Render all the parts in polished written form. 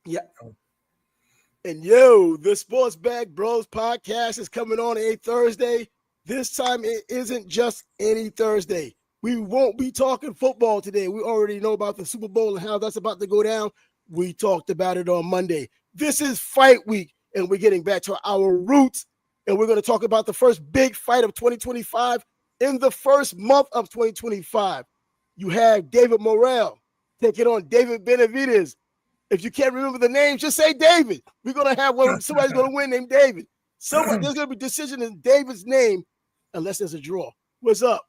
Yeah. And yo, the Sports Bag Bros podcast is coming on a Thursday. This time it isn't just any Thursday. We won't be talking football today. We already know about the Super Bowl and how that's about to go down. We talked about it on Monday. This is fight week, and we're getting back to our roots. And we're going to talk about the first big fight of 2025 in the first month of 2025. You have David Morrell taking on David Benavidez. If you can't remember the name, just say David. We're gonna have one. Somebody's gonna win named David. There's gonna be decision in David's name, unless there's a draw. What's up?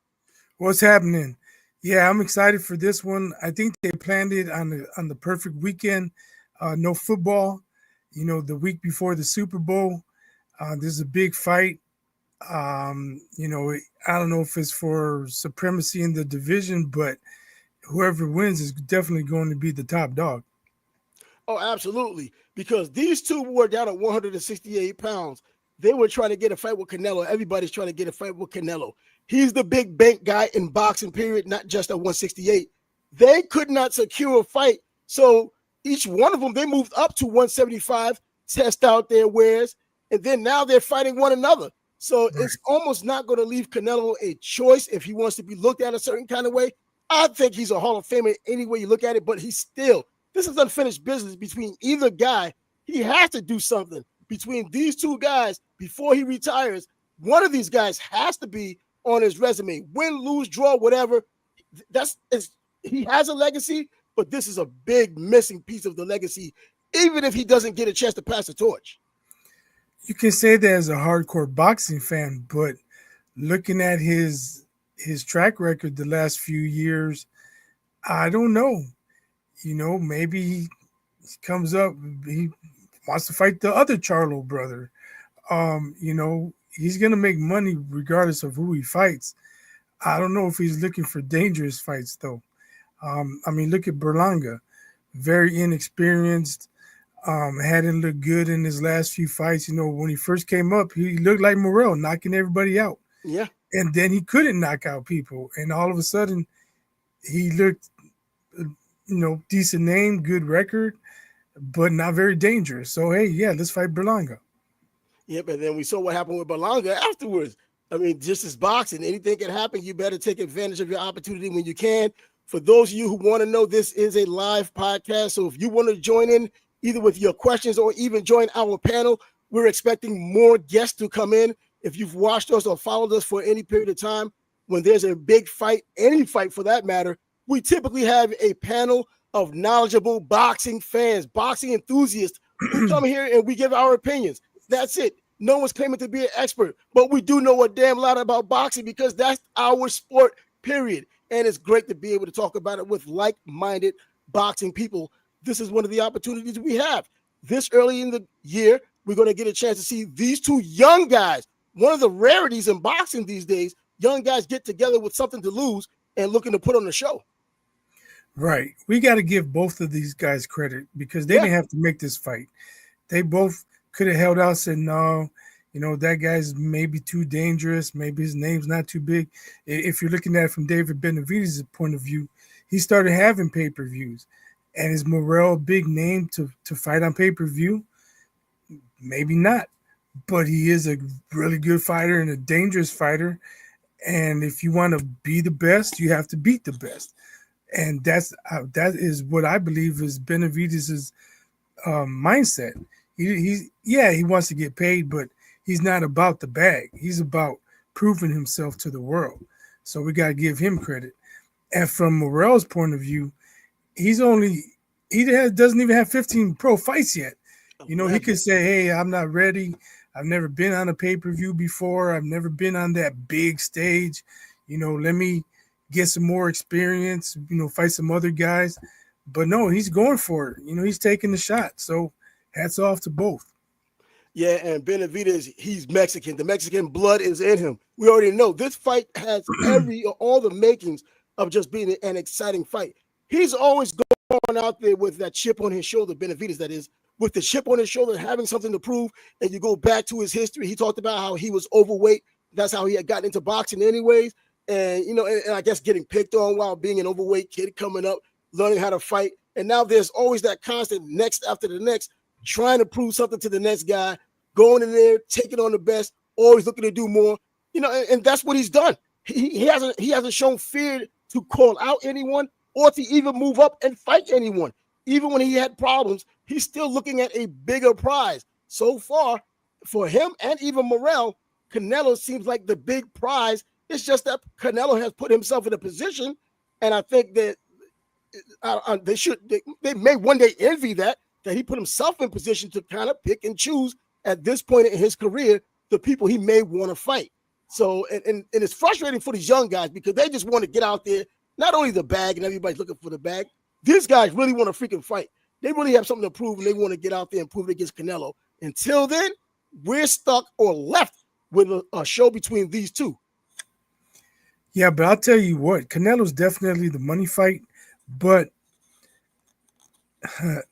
What's happening? Yeah, I'm excited for this one. I think they planned it on the perfect weekend. No football, the week before the Super Bowl. This is a big fight. I don't know if it's for supremacy in the division, but whoever wins is definitely going to be the top dog. Oh, absolutely. Because these two were down at 168 pounds. They were trying to get a fight with Canelo. Everybody's trying to get a fight with Canelo. He's the big bank guy in boxing, period, not just at 168. They could not secure a fight. So each one of them, they moved up to 175, test out their wares, and then now they're fighting one another. So It's almost not going to leave Canelo a choice if he wants to be looked at a certain kind of way. I think he's a Hall of Famer any way you look at it, but this is unfinished business between either guy. He has to do something between these two guys before he retires. One of these guys has to be on his resume. Win, lose, draw, whatever. He has a legacy, but this is a big missing piece of the legacy, even if he doesn't get a chance to pass the torch. You can say that as a hardcore boxing fan, but looking at his track record the last few years, I don't know. Maybe he comes up, he wants to fight the other Charlo brother. He's going to make money regardless of who he fights. I don't know if he's looking for dangerous fights, though. Look at Berlanga. Very inexperienced, hadn't looked good in his last few fights. When he first came up, he looked like Morrell, knocking everybody out. Yeah. And then he couldn't knock out people. And all of a sudden, he looked decent name, good record, but not very dangerous. So, hey, yeah, let's fight Berlanga. Yep, and then we saw what happened with Berlanga afterwards. Just as boxing, anything can happen. You better take advantage of your opportunity when you can. For those of you who want to know, this is a live podcast. So if you want to join in either with your questions or even join our panel, we're expecting more guests to come in. If you've watched us or followed us for any period of time, when there's a big fight, any fight for that matter, we typically have a panel of knowledgeable boxing fans, boxing enthusiasts who come here and we give our opinions. That's it. No one's claiming to be an expert, but we do know a damn lot about boxing because that's our sport, period. And it's great to be able to talk about it with like-minded boxing people. This is one of the opportunities we have. This early in the year, we're going to get a chance to see these two young guys. One of the rarities in boxing these days, young guys get together with something to lose and looking to put on the show. Right. We got to give both of these guys credit because they didn't have to make this fight. They both could have held out and said, no, that guy's maybe too dangerous. Maybe his name's not too big. If you're looking at it from David Benavidez' point of view, he started having pay-per-views. And is Morrell a big name to fight on pay-per-view? Maybe not. But he is a really good fighter and a dangerous fighter. And if you want to be the best, you have to beat the best. And that is what I believe is Benavidez' mindset. He wants to get paid, but he's not about the bag. He's about proving himself to the world. So we got to give him credit. And from Morrell's point of view, he doesn't even have 15 pro fights yet. He could say, hey, I'm not ready. I've never been on a pay-per-view before. I've never been on that big stage. Let me get some more experience, fight some other guys. But no, he's going for it. He's taking the shot. So hats off to both. Yeah, and Benavidez, he's Mexican. The Mexican blood is in him. We already know this fight has all the makings of just being an exciting fight. He's always going out there with that chip on his shoulder, Benavidez, that is, with the chip on his shoulder, having something to prove. And you go back to his history. He talked about how he was overweight. That's how he had gotten into boxing anyways. And, and I guess getting picked on while being an overweight kid coming up, learning how to fight. And now there's always that constant next after the next, trying to prove something to the next guy, going in there, taking on the best, always looking to do more. And that's what he's done. He hasn't shown fear to call out anyone or to even move up and fight anyone. Even when he had problems, he's still looking at a bigger prize. So far, for him and even Morrell, Canelo seems like the big prize. It's just that Canelo has put himself in a position, and I think that they may one day envy that he put himself in position to kind of pick and choose at this point in his career the people he may want to fight. So, and it's frustrating for these young guys because they just want to get out there, not only the bag, and everybody's looking for the bag. These guys really want to freaking fight. They really have something to prove, and they want to get out there and prove it against Canelo. Until then, we're stuck or left with a show between these two. Yeah, but I'll tell you what, Canelo's definitely the money fight, but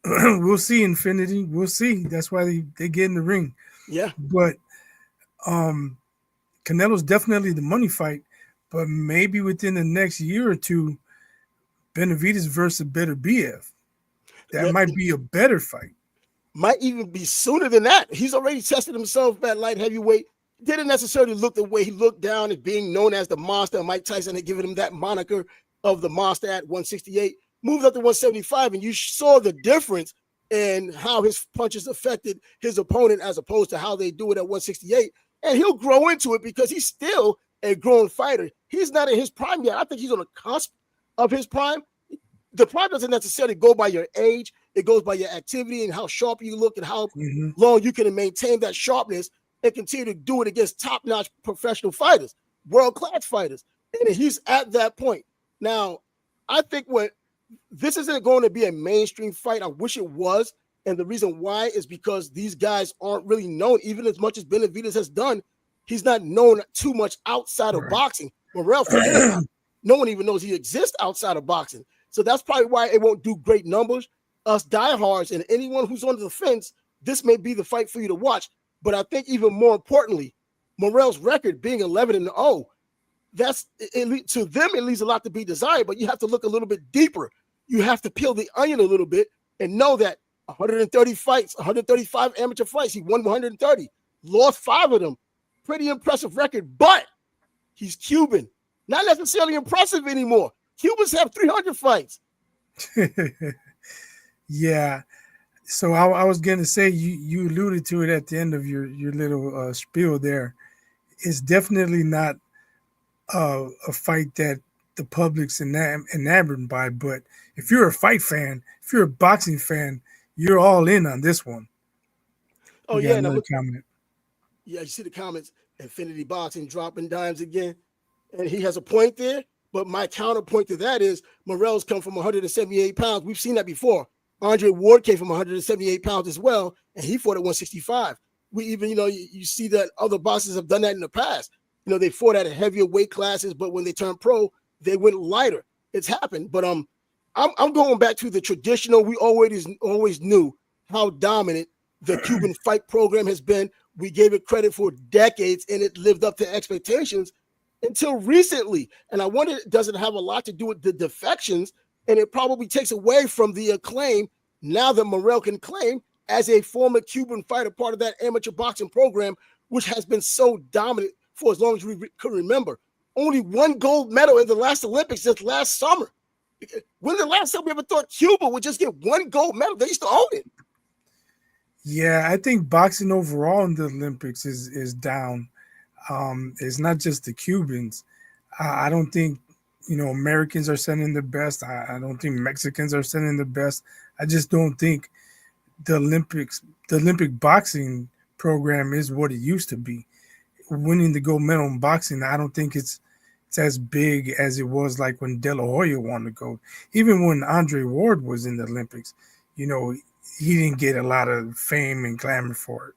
we'll see, Infinity. We'll see. That's why they get in the ring. Yeah. But Canelo's definitely the money fight, but maybe within the next year or two, Benavidez versus Benavidez. That might be a better fight. Might even be sooner than that. He's already tested himself at light heavyweight. Didn't necessarily look the way he looked down as being known as the monster. Mike Tyson had given him that moniker of the monster at 168. Moved up to 175, and you saw the difference in how his punches affected his opponent as opposed to how they do it at 168. And he'll grow into it because he's still a grown fighter. He's not in his prime yet. I think he's on the cusp of his prime. The prime doesn't necessarily go by your age. It goes by your activity and how sharp you look and how long you can maintain that sharpness and continue to do it against top-notch professional fighters, world-class fighters. And he's at that point. Now, I think this isn't going to be a mainstream fight. I wish it was. And the reason why is because these guys aren't really known, even as much as Benavidez has done. He's not known too much outside of boxing. Morrell, no one even knows he exists outside of boxing. So that's probably why it won't do great numbers. Us diehards and anyone who's on the fence, this may be the fight for you to watch. But I think even more importantly, Morrell's record being 11-0, that's to them it leaves a lot to be desired. But you have to look a little bit deeper. You have to peel the onion a little bit and know that 130 fights, 135 amateur fights, he won 130, lost 5 of them. Pretty impressive record, but he's Cuban. Not necessarily impressive anymore. Cubans have 300 fights. Yeah. So I was going to say, you alluded to it at the end of your little spiel there. It's definitely not a fight that the public's enamored by. But if you're a fight fan, if you're a boxing fan, you're all in on this one. Oh, yeah. Another comment. Yeah, you see the comments. Infinity Boxing dropping dimes again. And he has a point there. But my counterpoint to that is Morrell's come from 178 pounds. We've seen that before. Andre Ward came from 178 pounds as well, and he fought at 165. We even, you see that other boxers have done that in the past. They fought at heavier weight classes, but when they turned pro, they went lighter. It's happened. But I'm going back to the traditional. We always knew how dominant the Cuban fight program has been. We gave it credit for decades, and it lived up to expectations until recently. And I wonder, does it have a lot to do with the defections? And it probably takes away from the acclaim now that Morrell can claim as a former Cuban fighter, part of that amateur boxing program, which has been so dominant for as long as we can remember. Only 1 gold medal in the last Olympics just last summer. When the last time we ever thought Cuba would just get 1 gold medal? They used to own it. Yeah, I think boxing overall in the Olympics is down. It's not just the Cubans. I don't think Americans are sending the best. I don't think Mexicans are sending the best. I just don't think the Olympic boxing program is what it used to be. Winning the gold medal in boxing, I don't think it's as big as it was like when De La Hoya won the gold. Even when Andre Ward was in the Olympics, he didn't get a lot of fame and glamour for it.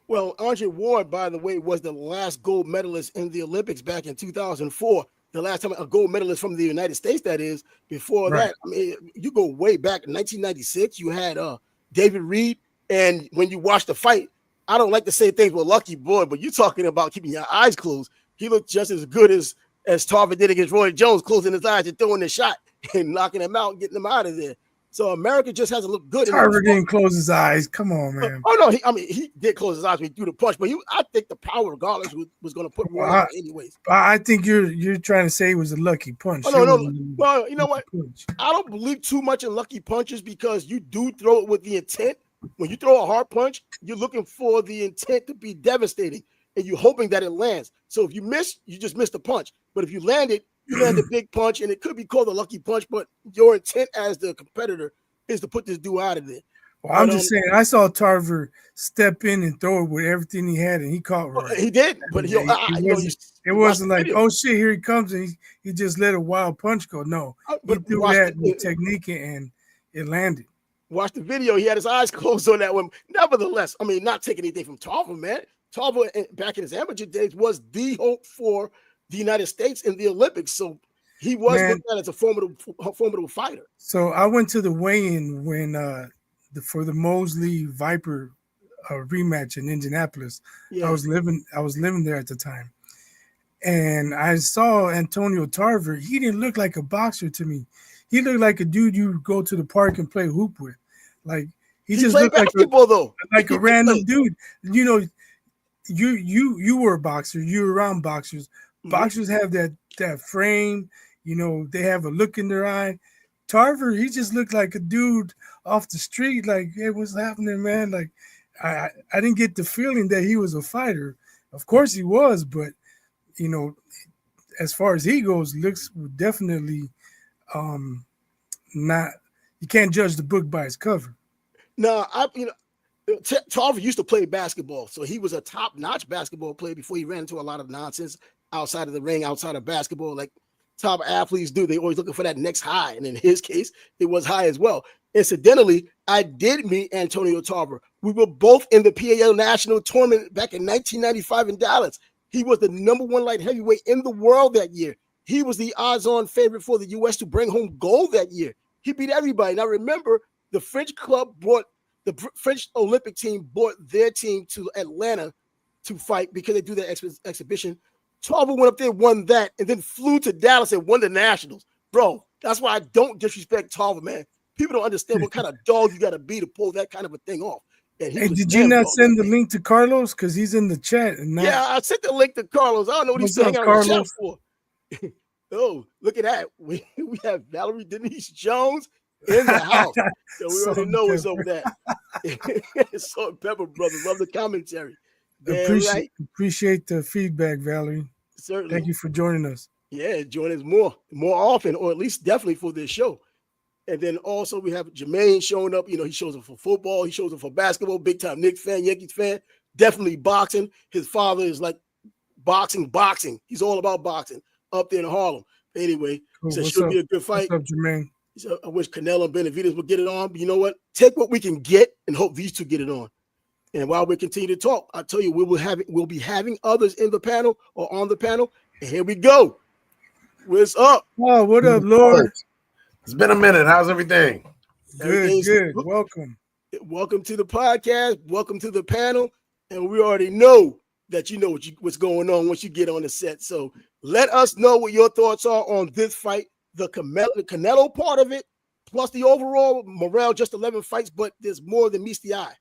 Well, Andre Ward, by the way, was the last gold medalist in the Olympics back in 2004. The last time a gold medalist from the United States, that is. Before that, I mean, you go way back in 1996, you had David Reed. And when you watch the fight, I don't like to say things with Lucky Boy, but you're talking about keeping your eyes closed. He looked just as good as Tarver did against Roy Jones, closing his eyes and throwing the shot and knocking him out and getting him out of there. So America just hasn't looked good. Tarver didn't close his eyes. Come on, man. Oh no, he did close his eyes when he threw the punch, but I think the power, regardless, was going to put one out anyways. I think you're trying to say it was a lucky punch. Oh no. Well, you know what? Punch. I don't believe too much in lucky punches because you do throw it with the intent. When you throw a hard punch, you're looking for the intent to be devastating, and you're hoping that it lands. So if you miss, you just missed the punch. But if you land it, you land a big punch, and it could be called a lucky punch. But your intent as the competitor is to put this dude out of there. Well, I'm just saying, I saw Tarver step in and throw it with everything he had, and he caught right. He did, but it wasn't like, oh shit, here he comes, and he just let a wild punch go. No, he threw that with technique, and it landed. Watch the video. He had his eyes closed on that one. Nevertheless, I mean, not taking anything from Tarver, man. Tarver, back in his amateur days, was the hope for the United States in the Olympics. So he was looked at as a formidable fighter. So I went to the weigh-in when for the Mosley Viper rematch in Indianapolis. Yeah. I was living there at the time, and I saw Antonio Tarver. He didn't look like a boxer to me. He looked like a dude you go to the park and play hoop with. Like he just looked like a random dude. You know, you were a boxer. You were around boxers. Mm-hmm. Boxers have that frame. You know, they have a look in their eye. Tarver, he just looked like a dude off the street. Like, hey, what's happening, man? Like, I didn't get the feeling that he was a fighter. Of course he was, but you know, as far as he goes, looks definitely not. You can't judge the book by its cover. No, Tarver used to play basketball, so he was a top-notch basketball player before he ran into a lot of nonsense outside of the ring, outside of basketball, like top athletes do. They always looking for that next high, and in his case, it was high as well. Incidentally, I did meet Antonio Tarver. We were both in the PAL National Tournament back in 1995 in Dallas. He was the number one light heavyweight in the world that year. He was the odds-on favorite for the U.S. to bring home gold that year. He beat everybody. Now, remember, the French Olympic team brought their team to Atlanta to fight because they do their exhibition. Tarver went up there, won that, and then flew to Dallas and won the Nationals. Bro, that's why I don't disrespect Tarver, man. People don't understand what kind of dog you got to be to pull that kind of a thing off. Hey, did you not send the link to Carlos? Because he's in the chat. Yeah, I sent the link to Carlos. I don't know what he's hanging out in the chat for. Oh, look at that. We have Valerie Denise Jones in the house. So we already know what's over there. Salt and pepper, brother. Love the commentary. Appreciate the feedback, Valerie. Certainly. Thank you for joining us. Yeah, join us more often, or at least definitely for this show. And then also we have Jermaine showing up. You know, he shows up for football. He shows up for basketball. Big time Knicks fan, Yankees fan. Definitely boxing. His father is like boxing. He's all about boxing up there in Harlem. Anyway, cool. So it should be a good fight. What's up, Jermaine? So I wish Canelo and Benavidez would get it on. But you know what? Take what we can get and hope these two get it on. And while we continue to talk, I tell you, we'll be having others in the panel or on the panel. And here we go. What's up? Oh, what up, Lord? It's been a minute. How's everything? Good. Welcome. Welcome to the podcast. Welcome to the panel. And we already know that you know what's going on once you get on the set. So let us know what your thoughts are on this fight, the Canelo part of it, plus the overall Morrell, just 11 fights, but there's more than meets the eye.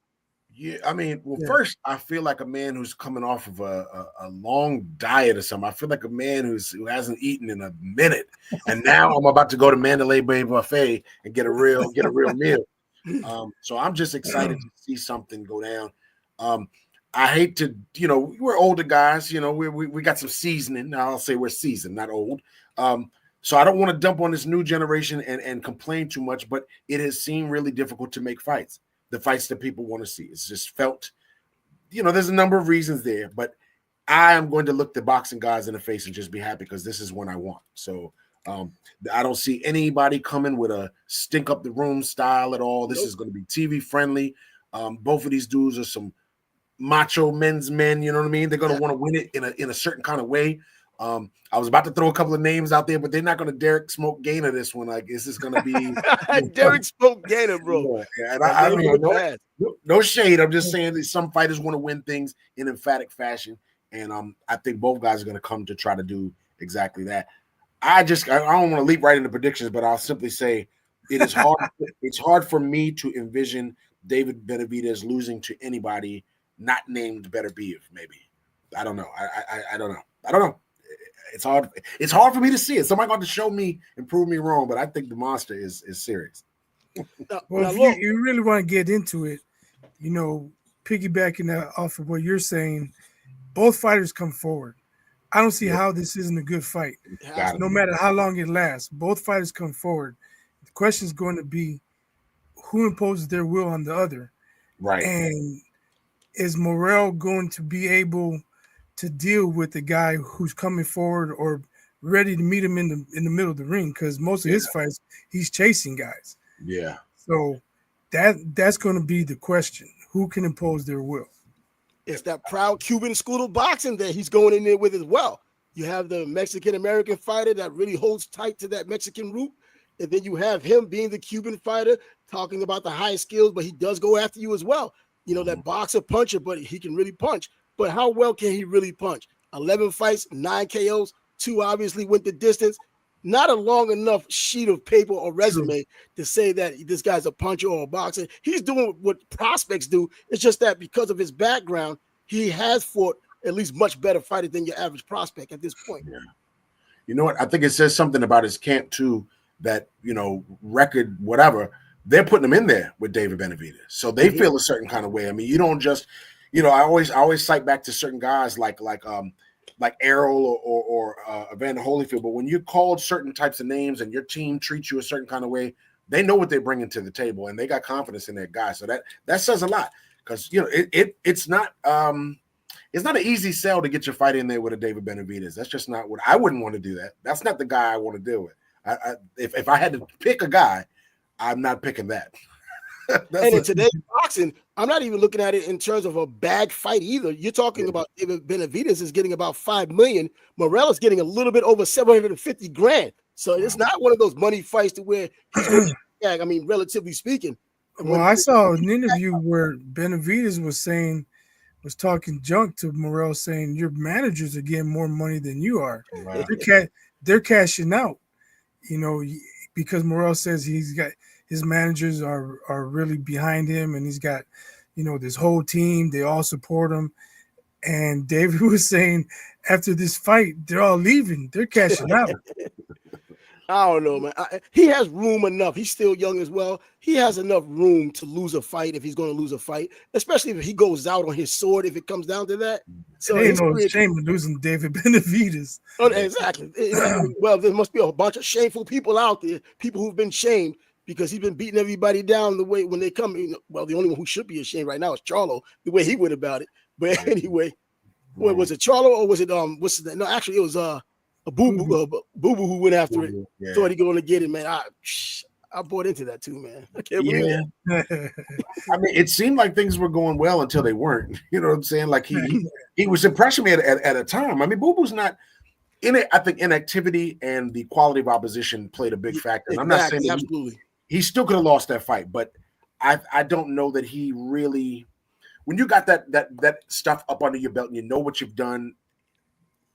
Yeah, I mean, first, I feel like a man who's coming off of a long diet or something. I feel like a man who hasn't eaten in a minute, and now I'm about to go to Mandalay Bay Buffet and get a real meal. So I'm just excited to see something go down. I hate to, we're older guys. We got some seasoning. I'll say we're seasoned, not old. So I don't want to dump on this new generation and complain too much, but it has seemed really difficult to make fights. The fights that people want to see. It's just felt, there's a number of reasons there, but I am going to look the boxing guys in the face and just be happy because this is what I want. So I don't see anybody coming with a stink up the room style at all. This is going to be TV friendly. Both of these dudes are some macho men's men. You know what I mean? They're going to want to win it in a certain kind of way. I was about to throw a couple of names out there, but they're not going to Derek Smoke Gainer this one. Like this is going to be Derek Smoke Gainer, bro. Yeah, and I mean, no shade. I'm just saying that some fighters want to win things in emphatic fashion, and I think both guys are going to come to try to do exactly that. I don't want to leap right into predictions, but I'll simply say it is hard. It's hard for me to envision David Benavidez losing to anybody not named Beterbiev. Maybe I don't know. I don't know. I don't know. It's hard. It's hard for me to see it. Somebody got to show me and prove me wrong. But I think the monster is serious. Well, if you really want to get into it, piggybacking off of what you're saying, both fighters come forward. I don't see how this isn't a good fight. No matter how long it lasts, both fighters come forward. The question is going to be who imposes their will on the other. Right. And is Morrell going to be able to deal with the guy who's coming forward or ready to meet him in the middle of the ring? Because most of his fights, he's chasing guys. Yeah. So that's going to be the question. Who can impose their will? It's that proud Cuban school of boxing that he's going in there with as well. You have the Mexican-American fighter that really holds tight to that Mexican root. And then you have him being the Cuban fighter, talking about the high skills, but he does go after you as well. That boxer puncher, but he can really punch. But how well can he really punch? 11 fights, 9 KOs, 2 obviously went the distance. Not a long enough sheet of paper or resume to say that this guy's a puncher or a boxer. He's doing what prospects do. It's just that because of his background, he has fought at least much better fighters than your average prospect at this point. Yeah. You know what? I think it says something about his camp too, that, record, whatever, they're putting him in there with David Benavidez. So they feel a certain kind of way. I mean, you don't just, I always cite back to certain guys like Errol or Evander Holyfield, but when you're called certain types of names and your team treats you a certain kind of way, they know what they're bringing to the table and they got confidence in their guys. So that says a lot because it's not an easy sell to get your fight in there with a David Benavidez. That's just not what I wouldn't want to do. That's not the guy I want to deal with. If I had to pick a guy, I'm not picking that. And in today's boxing, I'm not even looking at it in terms of a bad fight either. You're talking about David Benavidez is getting about $5 million. Morrell is getting a little bit over $750,000. So it's not one of those money fights to where he's relatively speaking. Well, I saw an interview where Benavidez was talking junk to Morrell, saying your managers are getting more money than you are. Wow. They're cashing out, because Morrell says his managers are really behind him, and he's got, this whole team. They all support him. And David was saying after this fight, they're all leaving. They're cashing out. I don't know, man. He has room enough. He's still young as well. He has enough room to lose a fight if he's going to lose a fight, especially if he goes out on his sword, if it comes down to that. So it ain't no shame in losing David Benavidez. Oh, exactly. Well, there must be a bunch of shameful people out there, people who've been shamed because he's been beating everybody down the way when they come. Well, the only one who should be ashamed right now is Charlo, the way he went about it. But anyway, was it Charlo or was it what's his name? No, actually it was a Boo Boo who went after it. Yeah. Thought he going to get it, man. I bought into that too, man. I can't believe it. I mean, it seemed like things were going well until they weren't. You know what I'm saying? Like he was impressing me at a time. I mean, Boo Boo's not in it. I think inactivity and the quality of opposition played a big factor. And I'm not saying absolutely he still could have lost that fight, but I don't know that he really. When you got that stuff up under your belt and you know what you've done,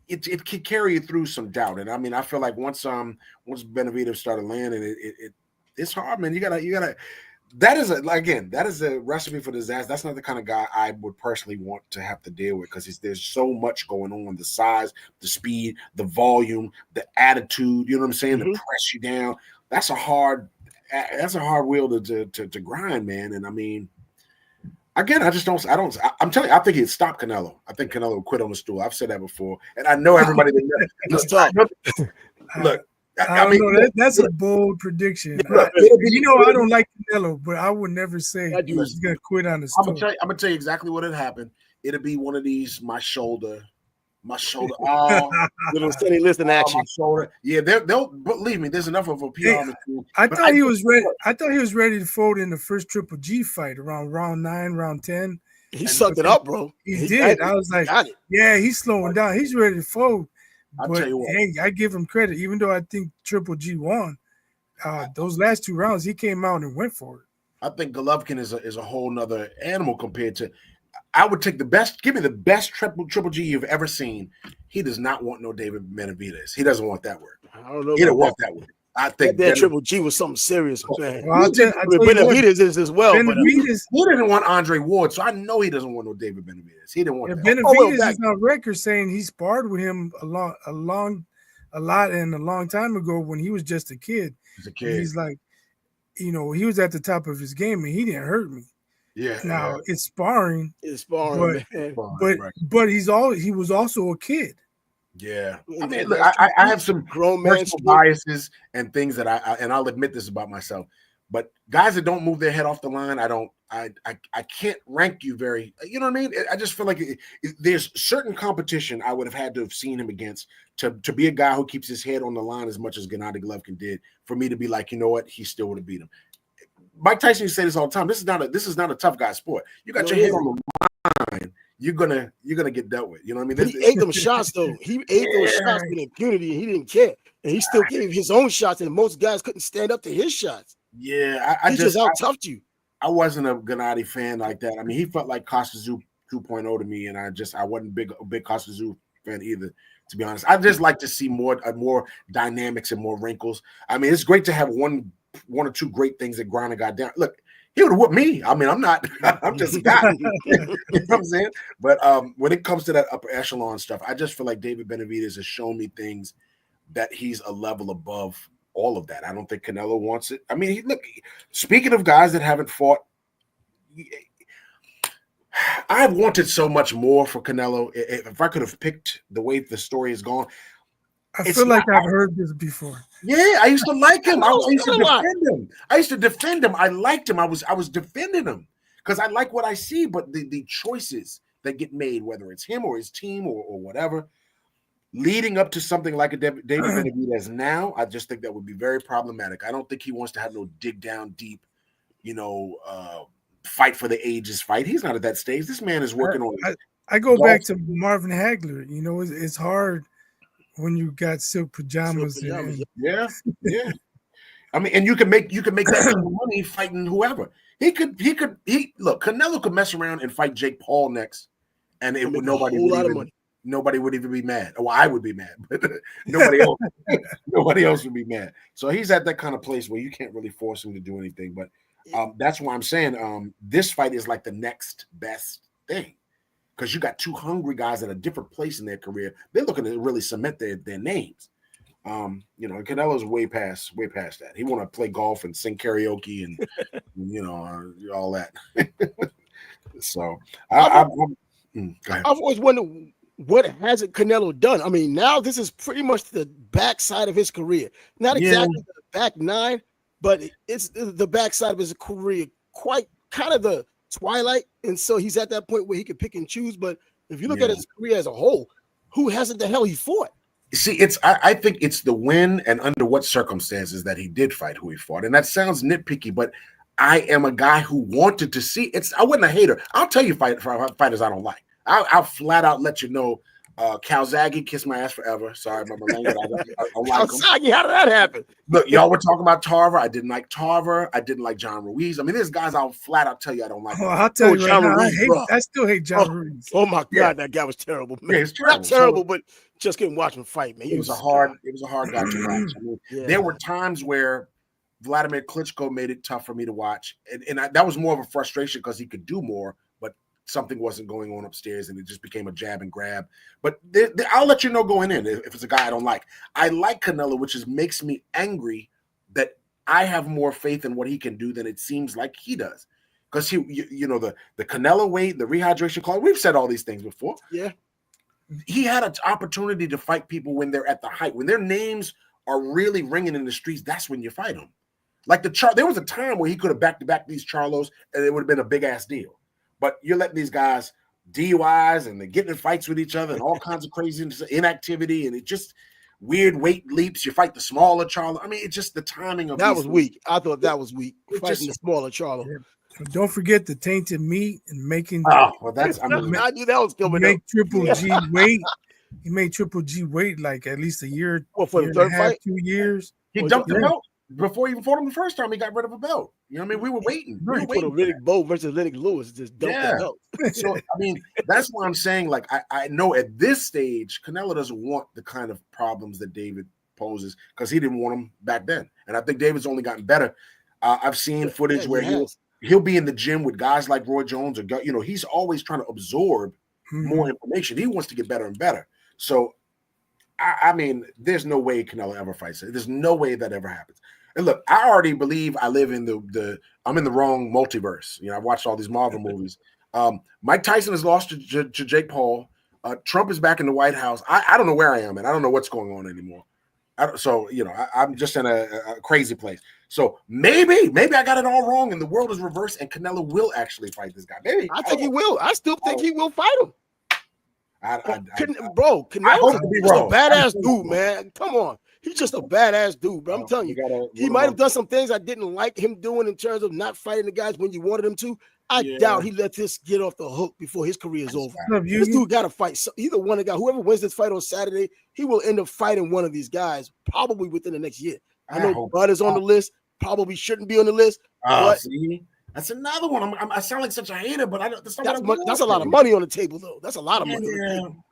it can carry you through some doubt. And I mean, I feel like once Benavidez started landing, it's hard, man. You gotta. That is a recipe for disaster. That's not the kind of guy I would personally want to have to deal with because there's so much going on: the size, the speed, the volume, the attitude. You know what I'm saying? To press you down. That's a hard wheel to grind, man. And I mean. Again, I'm telling you, I think he'd stop Canelo. I think Canelo would quit on the stool. I've said that before. And I know everybody look, I mean, that's a bold prediction. I don't like Canelo, but I would never say he's going to quit on the stool. I'm going to tell you exactly what would happen. It'll be one of these, my shoulder, little steady listen action. My shoulder. Yeah, they'll believe me. There's enough of a PR. I thought he was ready. I thought he was ready to fold in the first Triple G fight around round 9, round 10. He sucked it up, bro. He did. I was like, yeah, he's slowing down. He's ready to fold. I'll tell you what. Hey, I give him credit, even though I think Triple G won. Those last 2 rounds, he came out and went for it. I think Golovkin is a whole nother animal compared to. I would take the best. Give me the best Triple G you've ever seen. He does not want no David Benavidez. He doesn't want that word. I don't know. He don't want that word. I think that Triple G was something serious, man. Well, I'll tell you Benavidez is as well. Benavidez, he didn't want Andre Ward, so I know he doesn't want no David Benavidez. He didn't want that. Benavidez is on record saying he sparred with him a lot and a long time ago when he was just a kid. He's like, he was at the top of his game and he didn't hurt me. Yeah. Now it's sparring. It's sparring, but he was also a kid. Yeah. I mean, look, I have some grown personal biases and things that I'll admit this about myself. But guys that don't move their head off the line, I can't rank you very, you know what I mean? I just feel like there's certain competition I would have had to have seen him against to be a guy who keeps his head on the line as much as Gennady Golovkin did, for me to be like, you know what, he still would have beat him. Mike Tyson used to say this all the time. This is not a tough guy sport. You got your head on the line, you're gonna get dealt with. You know what I mean? But he ate them shots though. He ate those shots with impunity, and he didn't care. And he still gave his own shots, and most guys couldn't stand up to his shots. Yeah, he just out-toughed you. I wasn't a Gennady fan like that. I mean, he felt like Costa Tszyu 2.0 to me, and I wasn't a big Costa Tszyu fan either, to be honest. I just like to see more dynamics and more wrinkles. I mean, it's great to have one or two great things that Grinder got down. Look, he would have whooped me. I mean, I'm just a guy. You know what I'm saying? But when it comes to that upper echelon stuff, I just feel like David Benavidez has shown me things that he's a level above all of that. I don't think Canelo wants it. I mean, look, speaking of guys that haven't fought, I've wanted so much more for Canelo. If I could have picked the way the story is gone, I feel like I've heard this before. Yeah, I used to like him. I used to defend him. I liked him. I was defending him because I like what I see. But the choices that get made, whether it's him or his team or whatever, leading up to something like a David Benavidez now, I just think that would be very problematic. I don't think he wants to have no dig down deep, fight for the ages fight. He's not at that stage. This man is working on it. I go back to Marvin Hagler. It's hard when you got silk pajamas. Yeah. I mean, and you can make that kind of money fighting whoever. Look, Canelo could mess around and fight Jake Paul next, and nobody would even be mad. Well, I would be mad, but nobody else would be mad. So he's at that kind of place where you can't really force him to do anything. But that's why I'm saying this fight is like the next best thing. Because you got two hungry guys at a different place in their career. They're looking to really cement their names. Canelo's way past that. He want to play golf and sing karaoke and all that. So I've always wondered, what hasn't Canelo done? I mean, now this is pretty much the backside of his career. Not exactly the back nine, but it's the backside of his career. Quite kind of the twilight, and so he's at that point where he can pick and choose. But if you look at his career as a whole, who hasn't the hell he fought? See, I think it's the when and under what circumstances that he did fight who he fought. And that sounds nitpicky, but I am a guy who wanted to see it. I wasn't a hater. I'll tell you fighters I don't like. I'll flat out let you know. Calzaghe, kiss my ass forever. Sorry about my language. I don't like him. Calzaghe, how did that happen? Look, y'all were talking about Tarver. I didn't like Tarver. I didn't like John Ruiz. I mean, there's guys I'll flat out tell you I don't like. I'll tell you right now, I still hate John Ruiz. Oh my God, that guy was terrible, man. Yeah, it's terrible. Not terrible, but just couldn't watch him fight, man. It was a hard guy to watch. I mean, there were times where Vladimir Klitschko made it tough for me to watch, and that was more of a frustration because he could do more, but something wasn't going on upstairs, and it just became a jab and grab. But I'll let you know going in if it's a guy I don't like. I like Canelo, which makes me angry that I have more faith in what he can do than it seems like he does. Because the Canelo weight, the rehydration clause, we've said all these things before. Yeah. He had an opportunity to fight people when they're at the height, when their names are really ringing in the streets. That's when you fight them. Like there was a time where he could have back-to-back these Charlos, and it would have been a big ass deal. But you're letting these guys DUIs and they're getting in fights with each other and all kinds of crazy inactivity, and it just weird weight leaps. You fight the smaller Charlo. I mean, it's just the timing of that was weak. I thought that was weak. Fighting the smaller Charlo. Yeah. Don't forget the tainted meat and making. Oh, well, that's. I knew that was coming. Make Triple G weight. He made Triple G weight like at least a year. Well, for the third fight, 2 years. He dumped the belt before he even fought him the first time. He got rid of a belt. You know what I mean? We were waiting. We were waiting. Riddick Bowe versus Lennox Lewis just dumped the belt. So I mean, that's why I'm saying. Like I know at this stage, Canelo doesn't want the kind of problems that David poses because he didn't want them back then. And I think David's only gotten better. I've seen footage where he'll be in the gym with guys like Roy Jones, or he's always trying to absorb more information. He wants to get better and better. So, I mean, there's no way Canelo ever fights it. There's no way that ever happens. And look, I already believe I live in I'm in the wrong multiverse. I've watched all these Marvel movies. Mike Tyson has lost to Jake Paul. Trump is back in the White House. I don't know where I am, and I don't know what's going on anymore. I'm just in a crazy place. So maybe I got it all wrong, and the world is reversed, and Canelo will actually fight this guy. Maybe I think he will. I still think he will fight him. Canelo's just a badass dude, man. Come on. He's just a badass dude, bro. I'm telling you, he might have done some things I didn't like him doing in terms of not fighting the guys when you wanted him to. I doubt he let this get off the hook before his career is over. This dude got to fight. So either one of the guys, whoever wins this fight on Saturday, he will end up fighting one of these guys probably within the next year. I know Bud is on the list. Probably shouldn't be on the list. But see? That's another one. I sound like such a hater, but that's a lot of money on the table, though. That's a lot of money on the table.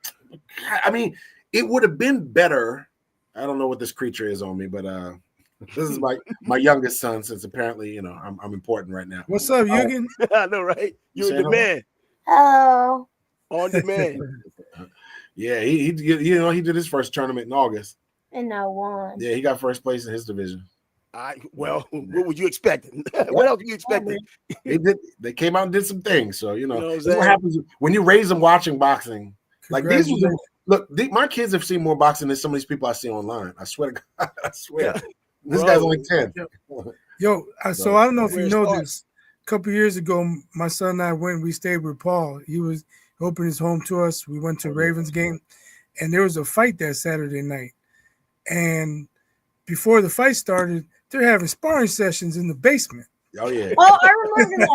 I mean, it would have been better. I don't know what this creature is on me, but this is my youngest son, since apparently, I'm important right now. What's up, Yugen? I know, right? You're in demand. Hello. On demand. Yeah, he did his first tournament in August. And I won. Yeah, he got first place in his division. What would you expect? What else were you expecting? They came out and did some things. So, that's what happens when you raise them watching boxing. Like these my kids have seen more boxing than some of these people I see online. I swear to God. I swear. Yeah. This guy's only 10. Yo, so I don't know if you know this. A couple years ago, my son and I we stayed with Paul. He opened his home to us. We went to a Ravens game, and there was a fight that Saturday night. And before the fight started, they're having sparring sessions in the basement. Oh, yeah. Oh, I remember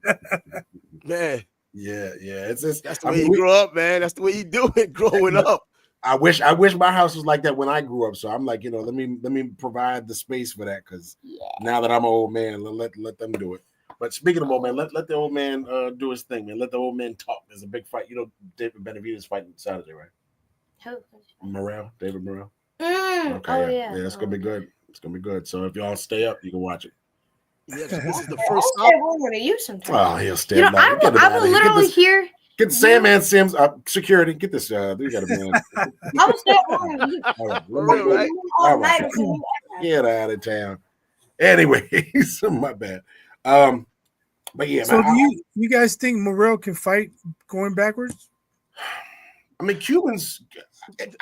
that. Man. Yeah. It's just, that's the way you grew up, man. That's the way you do it growing up. I wish my house was like that when I grew up. So I'm like, let me provide the space for that, because now that I'm an old man, let them do it. But speaking of old man, let the old man do his thing, man. Let the old man talk. There's a big fight. David Benavidez fighting Saturday, right? Who? David Morrell. Okay, yeah, it's gonna be good. It's gonna be good. So if y'all stay up, you can watch it. Yeah, this is the first. I'll stay over to you sometime. Oh, he'll stay up. I will literally hear. Get the Sandman Sims up. Security. Get this. We got a man. I will stay over to you. All right. Get out of town. Anyways, my bad. But yeah. So do you guys think Morrell can fight going backwards? I mean, Cubans.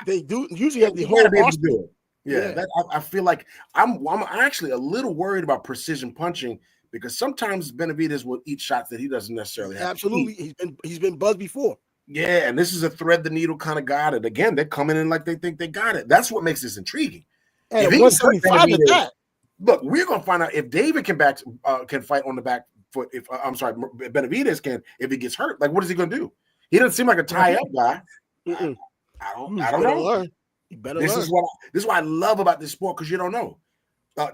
They do usually have the whole roster. Do it. Yeah. I feel like I'm actually a little worried about precision punching, because sometimes Benavidez will eat shots that he doesn't necessarily have. Absolutely, he's been buzzed before. Yeah, and this is a thread the needle kind of got it. Again, they're coming in like they think they got it. That's what makes this intriguing. And 175 at that. Look, we're gonna find out if David can fight on the back foot. If Benavidez can, if he gets hurt, like what is he gonna do? He doesn't seem like a tie-up guy. I don't know. You better this learn. Is what I love about this sport, because you don't know.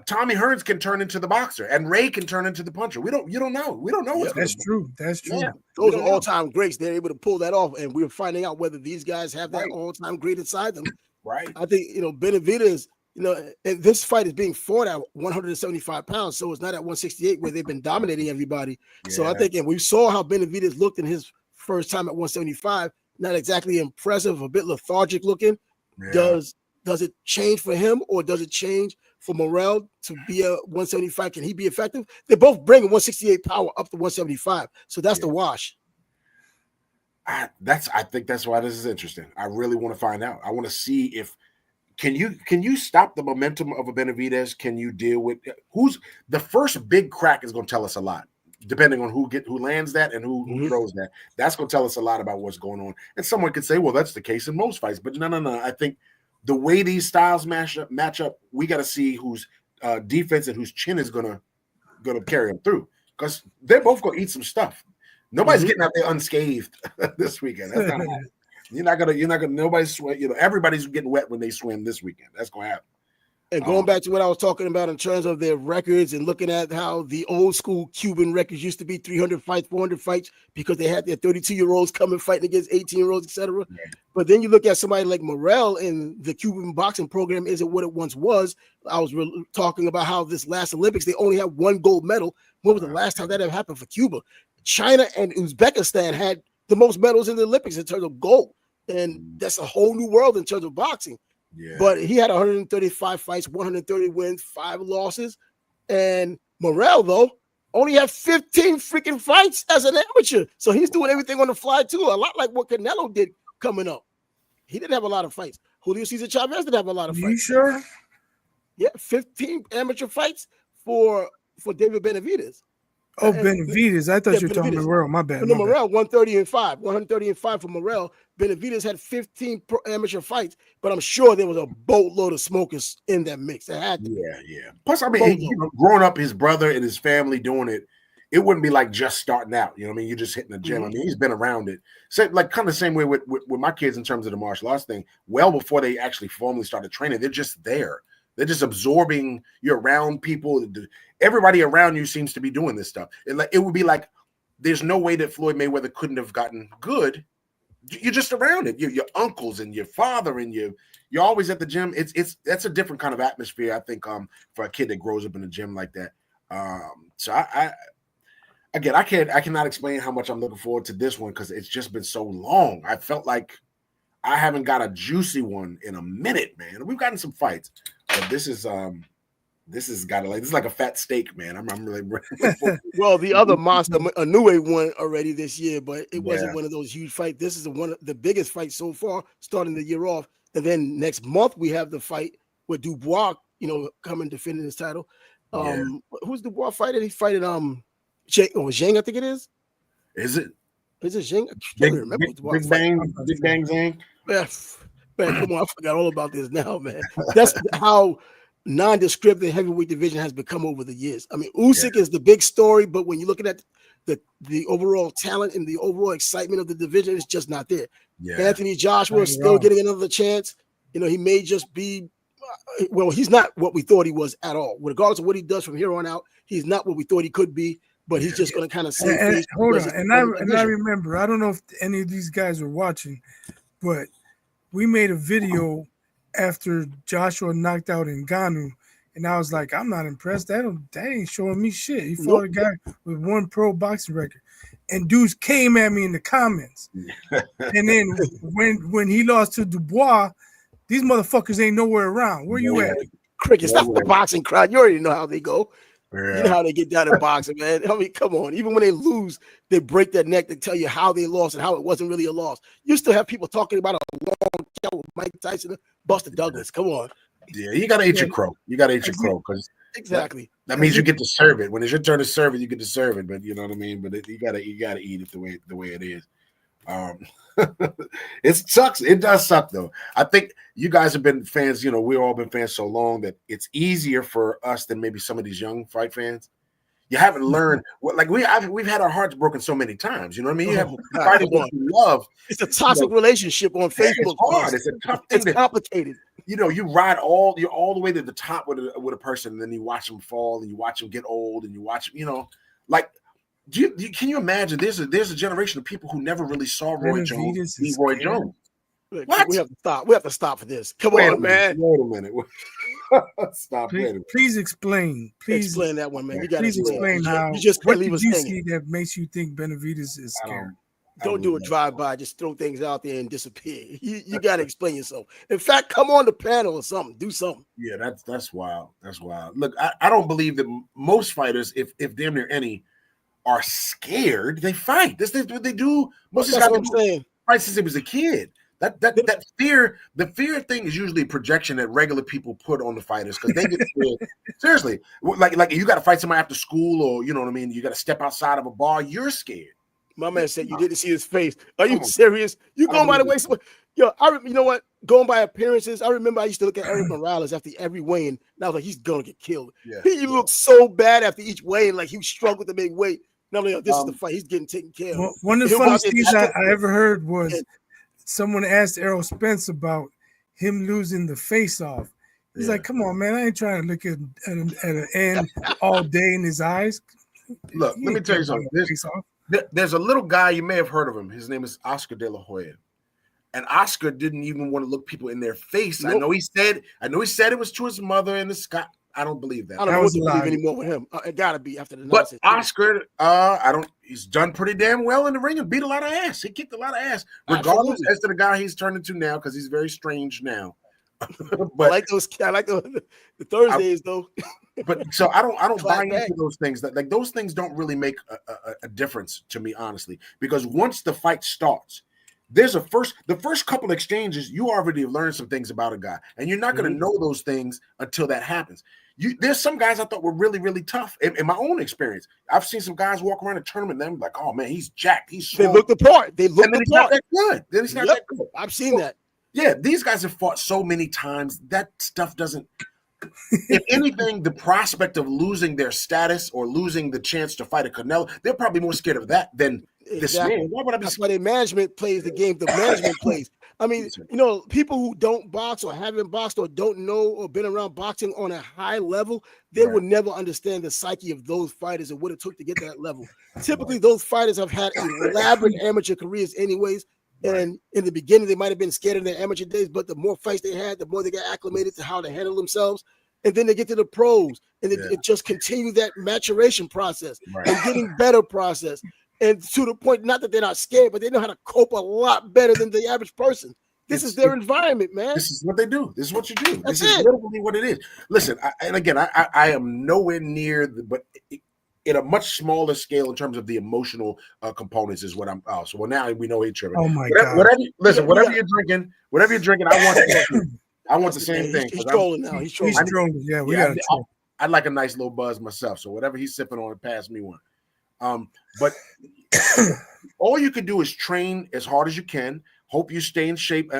Tommy Hearns can turn into the boxer, and Ray can turn into the puncher. You don't know. We don't know. That's true. That's true. Yeah. Those are all-time greats. They're able to pull that off, and we're finding out whether these guys have that all-time great inside them. Right. I think Benavidez. And this fight is being fought at 175 pounds, so it's not at 168 where they've been dominating everybody. Yeah. So I think, and we saw how Benavidez looked in his first time at 175. Not exactly impressive, a bit lethargic looking. Yeah. Does it change for him, or does it change for Morrell to be a 175? Can he be effective? They both bring 168 power up to 175, so that's the wash. I think that's why this is interesting. I really want to find out. I want to see if can you stop the momentum of a Benavidez? Can you deal with who's the first big crack is going to tell us a lot, depending on who lands that and who throws that. That's going to tell us a lot about what's going on. And someone could say, well, that's the case in most fights. But no. I think the way these styles match up, we got to see whose defense and whose chin is gonna carry them through, because they're both going to eat some stuff. Nobody's getting out there unscathed this weekend. That's not happening. You're not gonna. Nobody's sweat. Everybody's getting wet when they swim this weekend. That's going to happen. And going back to what I was talking about in terms of their records and looking at how the old school Cuban records used to be 300 fights, 400 fights, because they had their 32-year-olds coming fighting against 18-year-olds, etc. Yeah. But then you look at somebody like Morrell, and the Cuban boxing program isn't what it once was. I was talking about how this last Olympics, they only had one gold medal. When was the last time that ever happened for Cuba? China and Uzbekistan had the most medals in the Olympics in terms of gold. And that's a whole new world in terms of boxing. Yeah. But he had 135 fights, 130 wins, 5 losses. And Morrell, though, only had 15 freaking fights as an amateur. So he's doing everything on the fly, too. A lot like what Canelo did coming up. He didn't have a lot of fights. Julio Cesar Chavez didn't have a lot of fights. You sure? Yeah, 15 amateur fights for David Benavidez. Oh, Benavidez. I thought you were talking about Morrell. My bad. No, Morrell, 130-5. 130-5 for Morrell. Benavidez had 15 amateur fights, but I'm sure there was a boatload of smokers in that mix. It had to be. Yeah. Plus, I mean, growing up, his brother and his family doing it, it wouldn't be like just starting out. You know what I mean? You're just hitting the gym. I mean, he's been around it. So, like, kind of the same way with my kids in terms of the martial arts thing. Well before they actually formally started training, they're just there. They're just absorbing. You're around people. Everybody around you seems to be doing this stuff. It would be like there's no way that Floyd Mayweather couldn't have gotten good. You're just around it. Your uncles and your father and you're always at the gym. That's a different kind of atmosphere, I think, for a kid that grows up in the gym like that. So I cannot explain how much I'm looking forward to this one because it's just been so long. I felt like I haven't got a juicy one in a minute, man. We've gotten some fights, but this is like a fat steak, man. I'm really well, the other monster, Inoue won already this year, but it wasn't one of those huge fights. This is one of the biggest fights so far, starting the year off. And then next month we have the fight with Dubois, coming defending his title. Who's Dubois fighting? He fighting Zhang, I think it is. Is it? Is it Zhang? I can't remember. Big Bang Zhang. Man, come on, I forgot all about this now, man. That's how nondescript the heavyweight division has become over the years. I mean, Usyk is the big story, but when you're looking at the overall talent and the overall excitement of the division, it's just not there. Yeah. Anthony Joshua is still getting another chance. He may just be, well, he's not what we thought he was at all. Regardless of what he does from here on out, he's not what we thought he could be. But he's just going to kind of say. Hold on, and I remember. I don't know if any of these guys were watching, but we made a video after Joshua knocked out Ngannou, and I was like, I'm not impressed. That ain't showing me shit. He fought a guy with one pro boxing record, and dudes came at me in the comments. And then when he lost to Dubois, these motherfuckers ain't nowhere around. Where you at? Crickets, that's the boxing crowd. You already know how they go. Yeah. You know how they get down in boxing, man. I mean, come on. Even when they lose, they break their neck to tell you how they lost and how it wasn't really a loss. You still have people talking about a long count with Mike Tyson and Buster Douglas. Come on. Yeah, you got to eat your crow. You got to eat your crow because that means you get to serve it. When it's your turn to serve it, you get to serve it. But you know what I mean. But you gotta eat it the way it is. It sucks. It does suck though. I think you guys have been fans. We've all been fans so long that it's easier for us than maybe some of these young fight fans. You haven't learned we've had our hearts broken so many times. You know what I mean? You have fighters that you love. It's a toxic relationship on Facebook. It's hard. It's a tough thing. It's complicated. You ride all the way to the top with a person, and then you watch them fall, and you watch them get old, and you watch like. Can you imagine? There's a generation of people who never really saw Roy Jones be Roy Jones. What? We have to stop. We have to stop for this. Come on, man. Wait a minute. Stop. Please explain. Please explain that one, man. You got to explain how. You just what did you see that makes you think Benavidez is scared? Don't do a drive-by. Just throw things out there and disappear. You got to explain yourself. In fact, come on the panel or something. Do something. Yeah, that's wild. That's wild. Look, I don't believe that most fighters, if damn near any, are scared. They fight. This is what they do. Most of the time, fight since he was a kid. That fear, the fear thing is usually a projection that regular people put on the fighters because they get scared. Seriously, like you got to fight somebody after school, or you know what I mean. You got to step outside of a bar. You're scared. My man said you didn't see his face. Are you serious? You going by the way? Yo, you know what? Going by appearances, I remember I used to look at Eric Morales after every weigh-in, and I was like, he's gonna get killed. Yeah. He looked so bad after each weigh-in, like he struggled to make weight. Now, this is the fight. He's getting taken care of. One of the funniest things I ever heard was someone asked Errol Spence about him losing the face-off. He's like, come on, man. I ain't trying to look at an end all day in his eyes. Look, let me tell you something. There's a little guy, you may have heard of him. His name is Oscar De La Hoya. And Oscar didn't even want to look people in their face. Nope. I know he said it was to his mother in the sky. I don't believe that. I don't know what to believe anymore with him. It gotta be after the nonsense. But Oscar, he's done pretty damn well in the ring and beat a lot of ass. He kicked a lot of ass, regardless as to the guy he's turned into now, because he's very strange now. But I like the Thursdays though. But so I don't buy into those things. That like those things don't really make a difference to me, honestly, because once the fight starts, there's the first couple exchanges, you already learned some things about a guy, and you're not going to know those things until that happens. There's some guys I thought were really, really tough. In my own experience, I've seen some guys walk around a tournament, and I'm like, oh man, he's jacked. They look the part. He's not that good. Then he's not that good. I've seen that. Yeah, these guys have fought so many times. That stuff doesn't. If anything, the prospect of losing their status or losing the chance to fight a Canelo, they're probably more scared of that than this man. Why would I be? That's why their management plays the game. The management plays. I mean, people who don't box or haven't boxed or don't know or been around boxing on a high level, they will never understand the psyche of those fighters and what it took to get to that level. Typically, those fighters have had elaborate amateur careers anyways. And in the beginning, they might have been scared in their amateur days, but the more fights they had, the more they got acclimated to how to handle themselves. And then they get to the pros, and it just continue that maturation process and getting better process. And to the point, not that they're not scared, but they know how to cope a lot better than the average person. This is their environment, man. This is what they do. This is what you do. That's this is literally what it is. Listen, I am nowhere near but in a much smaller scale in terms of the emotional components is what I'm. Oh, so now we know each other. Oh my God! Whatever you're drinking, I want the same thing. He's trolling now. He's trolling. Yeah, we got. I'd like a nice little buzz myself. So whatever he's sipping on, pass me one. But all you can do is train as hard as you can. Hope you stay in shape,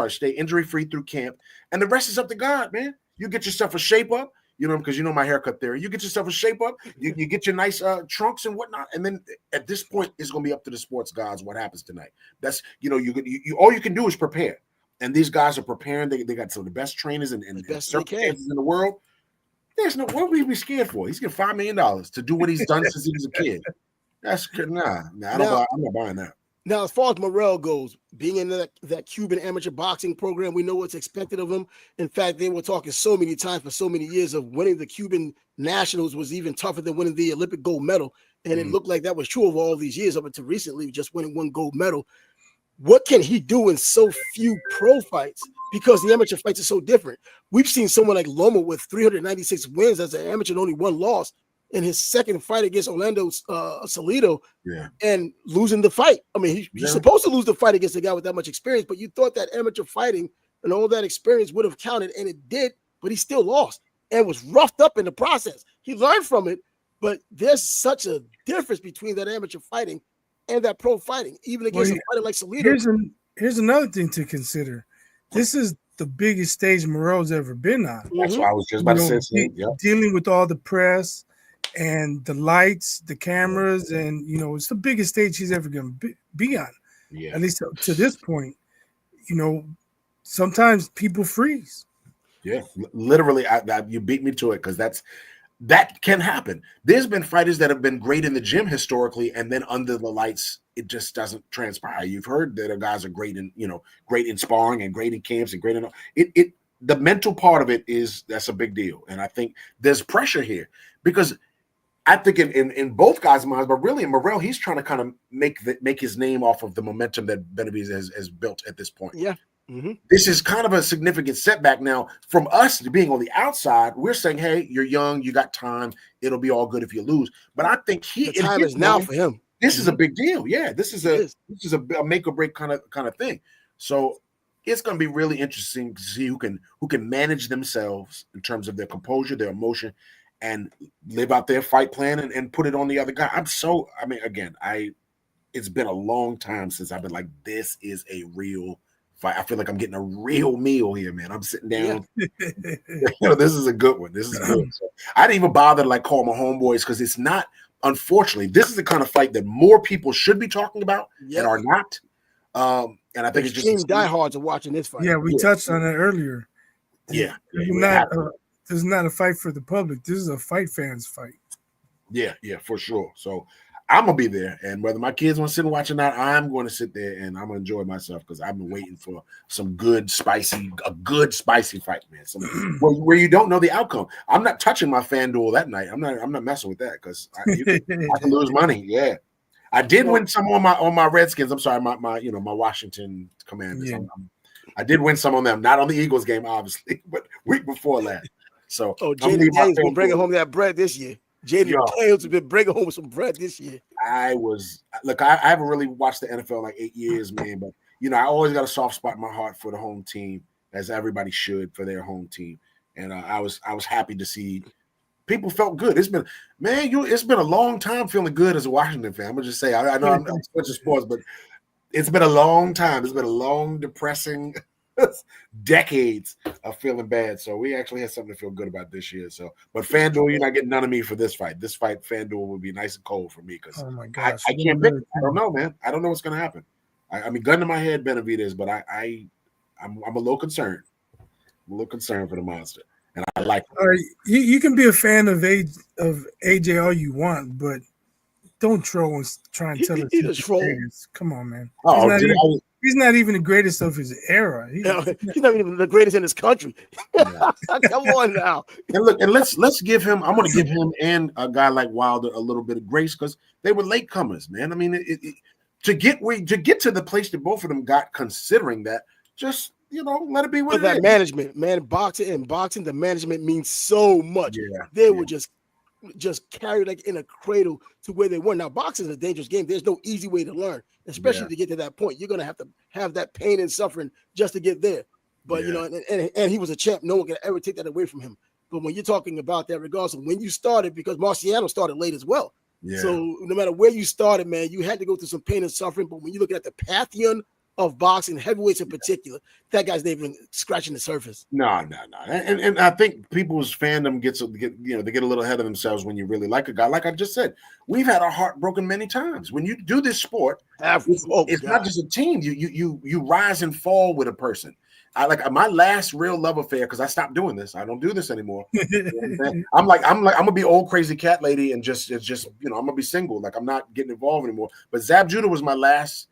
stay injury free through camp, and the rest is up to God, man. You get yourself a shape up. Because my haircut theory. You get yourself a shape up, you get your nice trunks and whatnot, and then at this point, it's going to be up to the sports gods what happens tonight. That's all you can do is prepare, and these guys are preparing. They got some of the best trainers and circumstances in the world. There's what would we be scared for? He's getting $5 million to do what he's done since he was a kid. That's good. I'm not buying that. Now, as far as Morrell goes, being in that Cuban amateur boxing program, we know what's expected of him. In fact, they were talking so many times for so many years of winning the Cuban nationals was even tougher than winning the Olympic gold medal. And it looked like that was true of all these years up until recently, just winning one gold medal. What can he do in so few pro fights? Because the amateur fights are so different. We've seen someone like Loma with 396 wins as an amateur and only one loss in his second fight against Orlando Salido and losing the fight. I mean, he's supposed to lose the fight against a guy with that much experience, but you thought that amateur fighting and all that experience would have counted, and it did, but he still lost and was roughed up in the process. He learned from it, but there's such a difference between that amateur fighting and that pro fighting, even against a fighter like Salido. Here's another thing to consider. This is the biggest stage Morrell's ever been on. That's what I was just about to say. Dealing with all the press and the lights, the cameras, and it's the biggest stage he's ever going to be on. Yeah. At least to this point. Sometimes people freeze. Yeah, literally, you beat me to it because that can happen. There's been fighters that have been great in the gym historically, and then under the lights, it just doesn't transpire. You've heard that guys are great in sparring and great in camps and great in it. The mental part of it that's a big deal, and I think there's pressure here because I think in both guys' minds, but really in Morrell, he's trying to kind of make his name off of the momentum that Benavidez has built at this point. Yeah. This is kind of a significant setback now. From us being on the outside, we're saying, hey, you're young, you got time, it'll be all good if you lose. But I think the time is now for him. This is a big deal. Yeah, this is a make or break kind of thing. So it's going to be really interesting to see who can manage themselves in terms of their composure, their emotion, and live out their fight plan and put it on the other guy. It's been a long time since I've been like, this is a real fight. I feel like I'm getting a real meal here, man. I'm sitting down. Yeah. This is a good one. This is good. So I didn't even bother to call my homeboys because it's not. Unfortunately, this is the kind of fight that more people should be talking about and are not. And I think it's just diehards are watching this fight. Yeah, we touched on it earlier. Yeah, This is not a fight for the public. This is a fight fans fight. Yeah, for sure. So I'm gonna be there, and whether my kids want to sit and watch or not, I'm going to sit there and I'm gonna enjoy myself because I've been waiting for a good spicy fight, man. Where you don't know the outcome. I'm not touching my FanDuel that night. I'm not messing with that because I can lose money. Yeah, I did win some on my Redskins. I'm sorry, my Washington Commanders. Yeah. I did win some on them, not on the Eagles game, obviously, but week before that. So, Jaden Daniels been bringing home that bread this year. Jaden Daniels has been bringing home some bread this year. I haven't really watched the NFL in like 8 years, man. But I always got a soft spot in my heart for the home team, as everybody should for their home team. And I was happy to see people felt good. It's been a long time feeling good as a Washington fan. I'm gonna just say I know I'm switching sports, but it's been a long time. It's been a long, depressing decades of feeling bad. So we actually had something to feel good about this year. So, but FanDuel, you're not getting none of me for this fight. This fight, FanDuel would be nice and cold for me because I can't pick. I don't know, man. I don't know what's going to happen. I mean, gun to my head, Benavidez, but I'm a little concerned. I'm a little concerned for the monster, and I like it. All right, you can be a fan of AJ all you want, but don't troll and try and tell us he's a troll. Come on, man. He's not even the greatest of his era. He's not even the greatest in his country. Come on now. And let's give him. I'm going to give him and a guy like Wilder a little bit of grace because they were latecomers, man. I mean, to get to the place that both of them got, considering that, just let it be what that management, man. Boxing, the management means so much. Yeah, they were just carried like in a cradle to where they were. Now, boxing is a dangerous game. There's no easy way to learn, especially to get to that point. You're going to have that pain and suffering just to get there. But, and he was a champ. No one can ever take that away from him. But when you're talking about that, regardless of when you started, because Marciano started late as well. Yeah. So no matter where you started, man, you had to go through some pain and suffering. But when you look at the pantheon of boxing, heavyweights in particular, that guy's not even scratching the surface. No. And I think people's fandom they get a little ahead of themselves when you really like a guy. Like I just said, we've had our heart broken many times. When you do this sport, it's not just a team. You rise and fall with a person. I like my last real love affair because I stopped doing this. I don't do this anymore. I'm gonna be old crazy cat lady and just I'm gonna be single. Like I'm not getting involved anymore. But Zab Judah was my last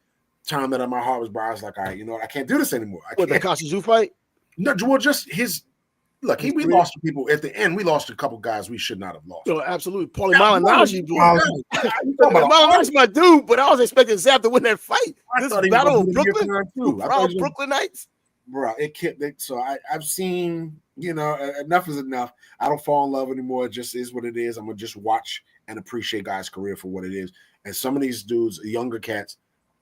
time that my heart was broken. I was like, I can't do this anymore. What, the Kosciuszko fight? No, well, just his look. We lost to people at the end. We lost a couple guys we should not have lost. No, absolutely. Paulie Malignaggi, Malignaggi's my dude, but I was expecting Zab to win that fight. This battle of Brooklyn, Brooklynites. Bro, so I've seen, enough is enough. I don't fall in love anymore. It just is what it is. I'm gonna just watch and appreciate guys' career for what it is. And some of these dudes, younger cats,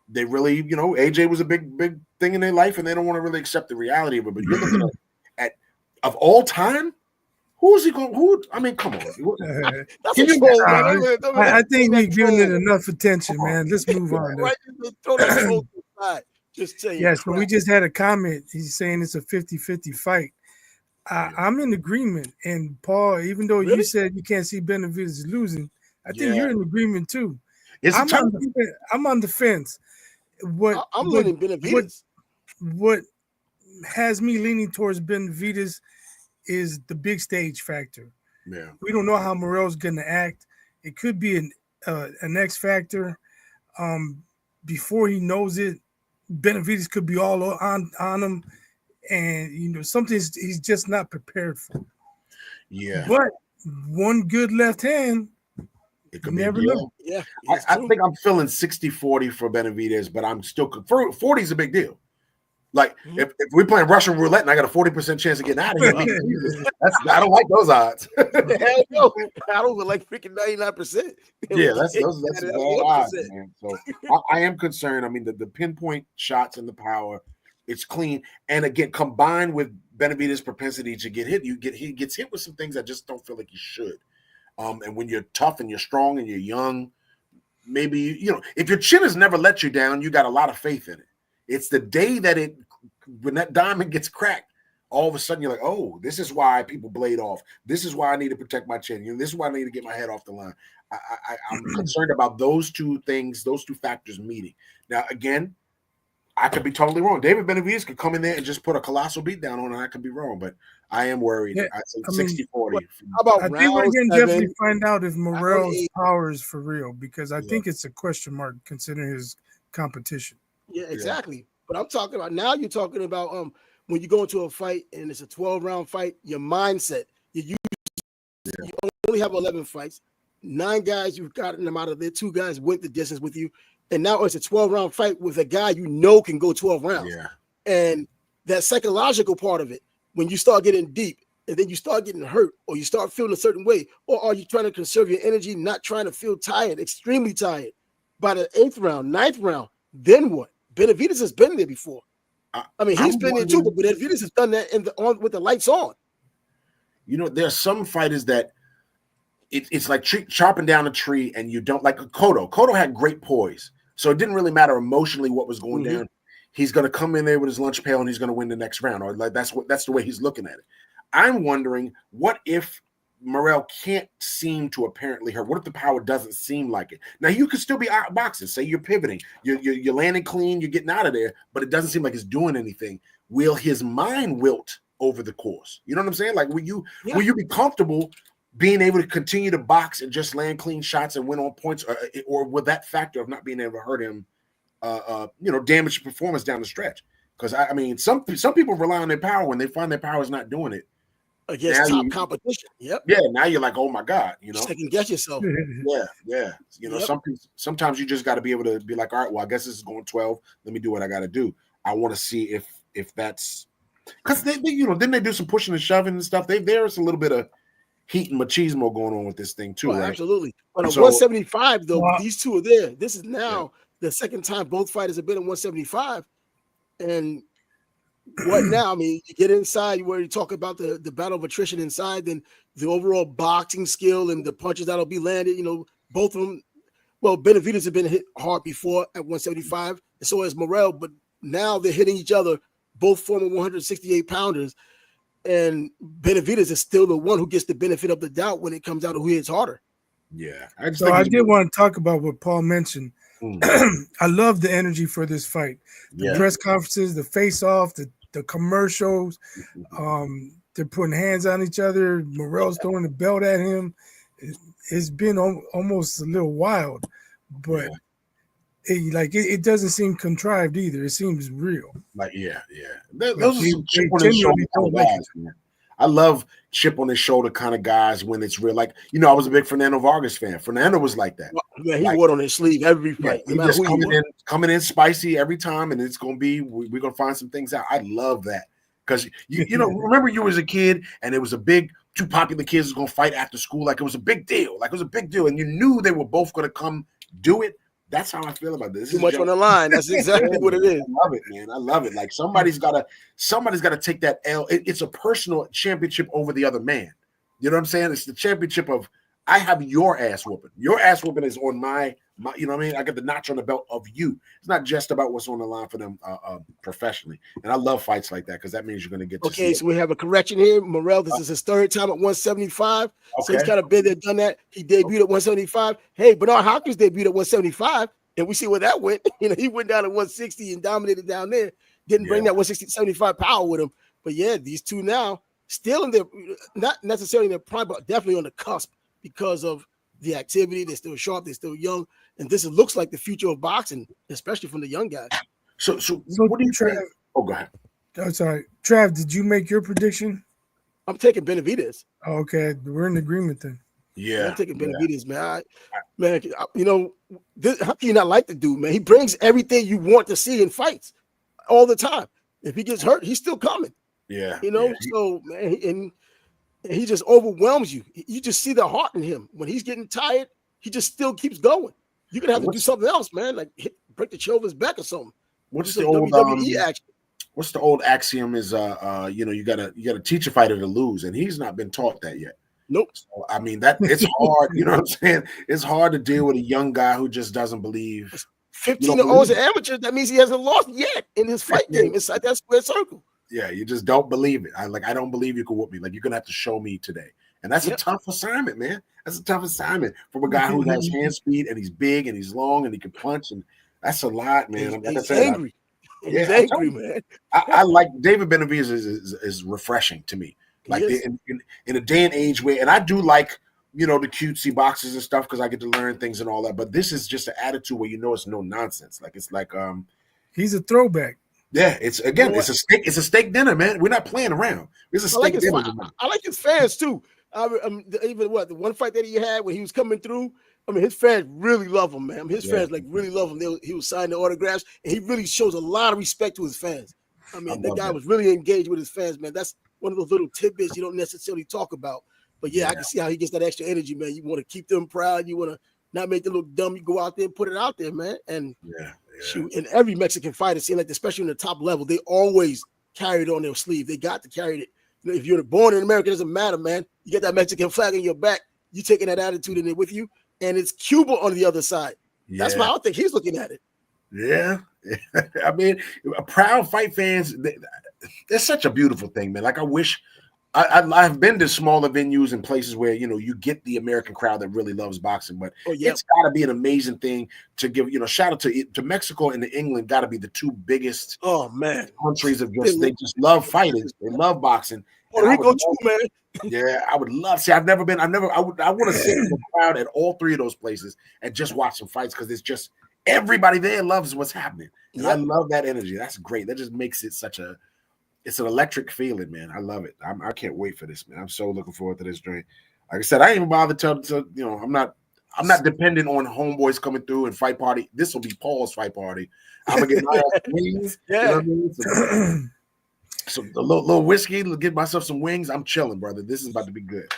they really, AJ was a big thing in their life, and they don't want to really accept the reality of it. But you're looking at of all time, who is he going? I mean, come on. I think we're giving it enough attention, man. Let's move on. Just say yes, but we just had a comment. He's saying it's a 50-50 fight. I'm in agreement. And Paul, even though you said you can't see Benavidez losing, I think you're in agreement too. I'm on the fence. I'm leaning Benavidez. What has me leaning towards Benavidez is the big stage factor. Yeah, we don't know how Morrell's going to act. It could be an X factor. Before he knows it, Benavidez could be all on him, and something he's just not prepared for. Yeah, but one good left hand. It could never know. Yeah, I think I'm feeling 60-40 for Benavidez, but I'm still 40 is a big deal. Like if we're playing Russian roulette and I got a 40% chance of getting out of here, I don't like those odds. Hell no, I don't like freaking 99%. Yeah, that's bad odds, man. So I am concerned. I mean, the pinpoint shots and the power, it's clean. And again, combined with Benavidez's propensity to get hit, he gets hit with some things I just don't feel like he should. And when you're tough and you're strong and you're young, maybe if your chin has never let you down, you got a lot of faith in it. It's the day that when that diamond gets cracked, all of a sudden you're like, oh, this is why people blade off. This is why I need to protect my chin. This is why I need to get my head off the line. I'm concerned about those two things, those two factors meeting. Now, again, I could be totally wrong. David Benavidez could come in there and just put a colossal beat down on, and I could be wrong, but I am worried. Yeah, I say I mean, 60-40. How about I think we're round going to 7? definitely find out if Morrell's 8. power is for real, because I Yeah. think it's a question mark considering his competition. Yeah, exactly. But I'm talking about now. You're talking about when you go into a fight and it's a 12-round fight, your mindset. You only have 11 fights. 9 guys you've gotten them out of there. 2 guys went the distance with you, and now it's a 12-round fight with a guy you know can go 12 rounds. Yeah. And that psychological part of it, when you start getting deep and then you start getting hurt or you start feeling a certain way, or are you trying to conserve your energy, not trying to feel tired, extremely tired by the 8th round, 9th round, then what? Benavidez has been there before. I mean, he's been there too, but Benavidez has done that with the lights on. You know, there are some fighters that it's like chopping down a tree, and you don't like Cotto. Cotto had great poise, so it didn't really matter emotionally what was going down. He's going to come in there with his lunch pail, and he's going to win the next round, or like that's the way he's looking at it. I'm wondering, what if Morrell can't seem to apparently hurt? What if the power doesn't seem like it? Now you could still be out boxing. Say you're pivoting, you're landing clean, you're getting out of there, but it doesn't seem like it's doing anything. Will his mind wilt over the course? You know what I'm saying? Like, will you be comfortable being able to continue to box and just land clean shots and win on points, or will that factor of not being able to hurt him, damage performance down the stretch? Because I mean, some people rely on their power when they find their power is not doing it against top competition. Yep. Yeah. Now you're like, oh my God, second guess yourself. Yeah. Sometimes you just got to be able to be like, all right, well, I guess this is going 12. Let me do what I got to do. I want to see if that's because they then they do some pushing and shoving and stuff. There's a little bit of heat and machismo going on with this thing too, right? Absolutely. But at 175, though, these two are there. This is now the second time both fighters have been at 175. And what now? I mean, you get inside where you talk about the battle of attrition inside, then the overall boxing skill and the punches that'll be landed. Both of them. Well, Benavidez have been hit hard before at 175, and so has Morrell. But now they're hitting each other, both former 168 pounders. And Benavidez is still the one who gets the benefit of the doubt when it comes out to who hits harder. Yeah. I did want to talk about what Paul mentioned. I love the energy for this fight. The press conferences, the face-off, the commercials. They're putting hands on each other. Morrell's throwing the belt at him. It's been almost a little wild, but it doesn't seem contrived either. It seems real. Those are some chip on his shoulder kind of guys, man. I love chip on his shoulder kind of guys when it's real. Like, I was a big Fernando Vargas fan. Fernando was like that. Yeah, he wore it on his sleeve every fight. He just coming in spicy every time, and it's going to be, we're going to find some things out. I love that. Because, remember you as a kid, and it was a big, 2 popular kids was going to fight after school. Like, it was a big deal. And you knew they were both going to come do it. That's how I feel about this. Too much on the line. That's exactly what it is. I love it, man. I love it. Like somebody's got to take that L. It's a personal championship over the other man. You know what I'm saying? It's the championship of I have your ass whooping. Your ass whooping is on my you know what I mean? I got the notch on the belt of you. It's not just about what's on the line for them professionally. And I love fights like that because that means you're going to get. Okay, so we have a correction here. Morrell, this is his 3rd time at 175. Okay. So he's kind of been there, done that. He debuted at 175. Hey, Bernard Hopkins debuted at 175, and we see where that went. He went down to 160 and dominated down there. Didn't bring that 175 power with him. But yeah, these two now still in their, not necessarily in their prime, but definitely on the cusp because of the activity. They're still sharp. They're still young. And this looks like the future of boxing, especially from the young guys. So what do you Trav? Oh, go ahead. Oh, sorry. Trav, did you make your prediction? I'm taking Benavidez. Oh, okay. We're in agreement then. Yeah. I'm taking Benavidez, man. How can you not like the dude, man? He brings everything you want to see in fights all the time. If he gets hurt, he's still coming. Yeah. So, man, and he just overwhelms you. You just see the heart in him. When he's getting tired, he just still keeps going. You're gonna have to do something else, man. Like break the chair over his back or something. What's the old WWE action? What's the old axiom is you gotta teach a fighter to lose, and he's not been taught that yet. Nope. So, I mean that it's hard, you know what I'm saying? It's hard to deal with a young guy who just doesn't believe. 15-0 as an amateur, that means he hasn't lost yet in his fight game inside that square circle. Yeah, you just don't believe it. I don't believe you can whoop me. Like you're gonna have to show me today. And that's a tough assignment, man. That's a tough assignment from a guy who has hand speed and he's big and he's long and he can punch. And that's a lot, man. Like I said, angry. He's angry, man. I like David Benavidez is refreshing to me. Like in a day and age where, and I do like, you know, the cutesy boxes and stuff because I get to learn things and all that. But this is just an attitude where you know it's no nonsense. Like it's like he's a throwback. Yeah, it's again, it's a steak dinner, man. We're not playing around. It's a steak dinner. I like his fans too. Even the one fight that he had when he was coming through. I mean, his fans really love him, man. His fans like really love him. He was signing the autographs, and he really shows a lot of respect to his fans. I mean, the guy was really engaged with his fans, man. That's one of those little tidbits you don't necessarily talk about. But yeah, I can see how he gets that extra energy, man. You want to keep them proud. You want to not make them look dumb. You go out there and put it out there, man. And shoot, and every Mexican fighter, seeing like especially in the top level, they always carry it on their sleeve. They got to carry it. You know, if you're born in America, it doesn't matter, man. You get that Mexican flag on your back. You taking that attitude in it with you, and it's Cuba on the other side. That's why I think he's looking at it. Yeah, I mean, proud fight fans. That's such a beautiful thing, man. Like I wish. I've been to smaller venues and places where, you know, you get the American crowd that really loves boxing, but it's got to be an amazing thing to give, you know, shout out to Mexico and England. Got to be the two biggest countries of just, they just love fighting. They love boxing. Puerto Rico too, man. Yeah, I would love. See, I've never been. I want to sit in the crowd at all three of those places and just watch some fights because it's just everybody there loves what's happening. And I love that energy. That's great. That just makes it such a. It's an electric feeling, man. I love it. I can't wait for this, man. I'm so looking forward to this joint. Like I said, I ain't even bother to you know, I'm not dependent on homeboys coming through and fight party. This will be Paul's fight party. I'm gonna get my wings. You know what I mean? So a little whiskey, get myself some wings. I'm chilling, brother. This is about to be good.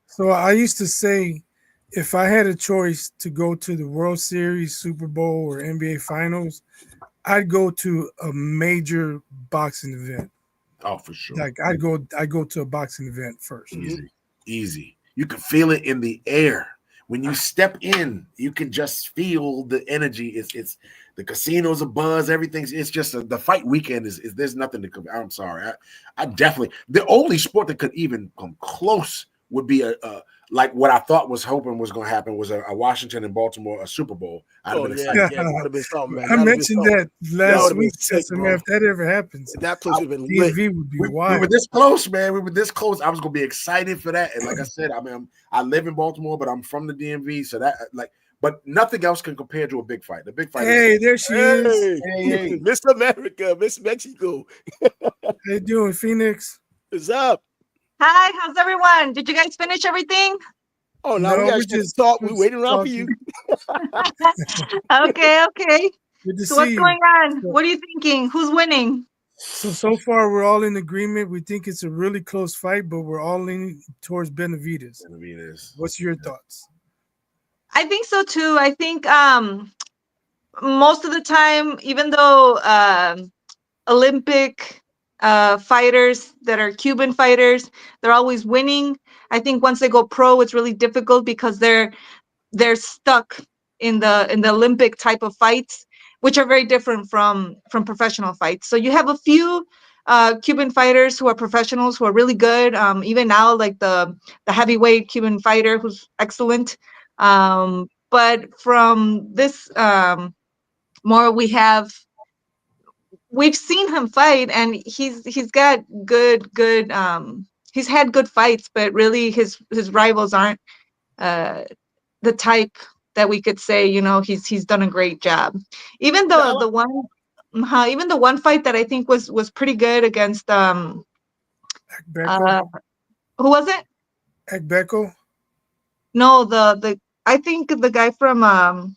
So I used to say, if I had a choice to go to the World Series, Super Bowl, or NBA Finals, I'd go to a major boxing event. Oh, for sure. Like I go to a boxing event first. Easy. You can feel it in the air. When you step in, you can just feel the energy. It's the casinos are buzz. Everything's. It's just the fight weekend is there's nothing to. I'm sorry. I definitely the only sport that could even come close would be a like what I thought was hoping was going to happen was a Washington and Baltimore a Super Bowl. I'd have been excited. That would have been something, man. I mentioned that last week. If that ever happens, that place would have been DMV would be wild. We were this close, man. We were this close. I was going to be excited for that. And like I said, I mean, I live in Baltimore, but I'm from the DMV, so that like. But nothing else can compare to a big fight. The big fight. Hey, there she is. Hey. Miss America, Miss Mexico. How you doing, Phoenix? What's up? Hi, how's everyone? Did you guys finish everything? Oh, no, we just talk. We're waiting around for you. Okay. So what's going on? What are you thinking? Who's winning? So far, we're all in agreement. We think it's a really close fight, but we're all leaning towards Benavidez. What's your thoughts? I think so too. I think most of the time, even though Olympic fighters that are Cuban fighters, they're always winning. I think once they go pro, it's really difficult because they're stuck in the Olympic type of fights, which are very different from professional fights. So you have a few Cuban fighters who are professionals who are really good. Even now, like the heavyweight Cuban fighter who's excellent. But from this more we've seen him fight, and he's got good he's had good fights, but really his rivals aren't the type that we could say, you know, he's done a great job. Even though the one fight that I think was pretty good against who was it? Ekbeko? No, the I think the guy from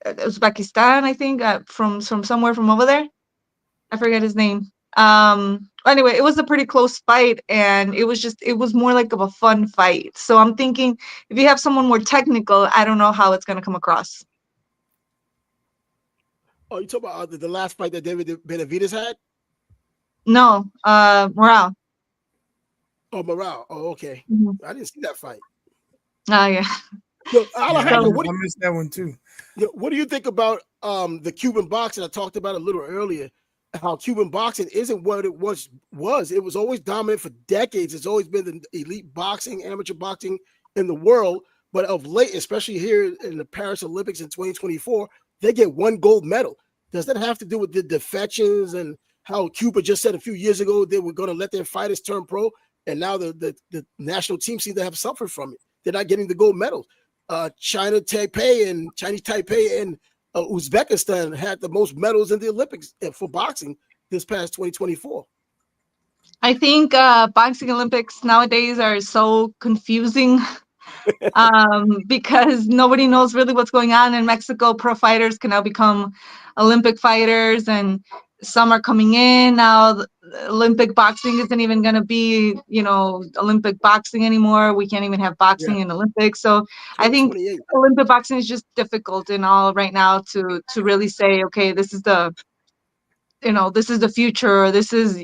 Uzbekistan, I think, from somewhere from over there. I forget his name. Anyway, it was a pretty close fight, and it was more like of a fun fight. So I'm thinking if you have someone more technical, I don't know how it's going to come across. Oh, you talk about the last fight that David Benavidez had? No, Morrell. Oh, Morrell. Oh, okay. Mm-hmm. I didn't see that fight. Oh, yeah. Look, I missed that one too. What do you think about the Cuban boxing? I talked about a little earlier. How Cuban boxing isn't what it was. It was always dominant for decades. It's always been the elite boxing, amateur boxing in the world. But of late, especially here in the Paris Olympics in 2024, they get one gold medal. Does that have to do with the defections and how Cuba just said a few years ago they were going to let their fighters turn pro, and now the national team seems to have suffered from it. They're not getting the gold medals. Chinese Taipei and Uzbekistan had the most medals in the Olympics for boxing this past 2024. I think boxing Olympics nowadays are so confusing because nobody knows really what's going on in Mexico. Pro fighters can now become Olympic fighters, and some are coming in now. The Olympic boxing isn't even going to be, Olympic boxing anymore. We can't even have boxing in Olympics. So I think Olympic boxing is just difficult in all right now to really say, okay, this is the future. Or this is,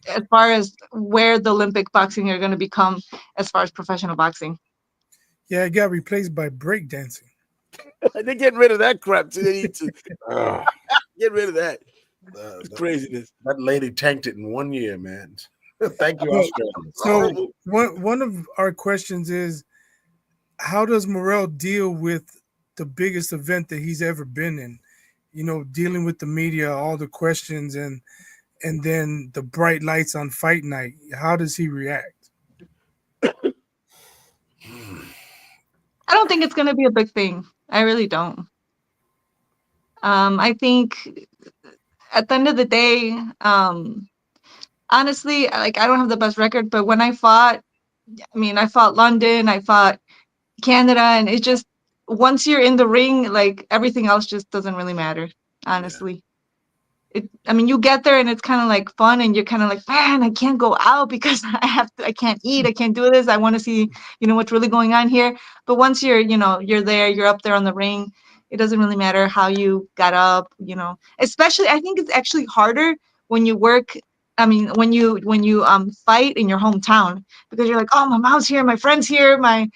as far as where the Olympic boxing are going to become as far as professional boxing. Yeah, it got replaced by breakdancing. They're getting rid of that crap too. They need to get rid of that. Craziness. That lady tanked it in 1 year, man. Thank you, Australia. So one of our questions is, how does Morrell deal with the biggest event that he's ever been in? Dealing with the media, all the questions, and then the bright lights on fight night. How does he react? I don't think it's going to be a big thing. I really don't. I think at the end of the day, honestly, like, I don't have the best record, but when I fought London, I fought Canada, and it just, once you're in the ring, like, everything else just doesn't really matter, honestly. You get there and it's kind of like fun, and you're kind of like, man, I can't go out because I can't eat, I can't do this. I want to see, what's really going on here. But once you're there, you're up there on the ring, it doesn't really matter how you got up, especially, I think it's actually harder when you work. When you fight in your hometown, because you're like, oh, my mom's here, my friend's here, my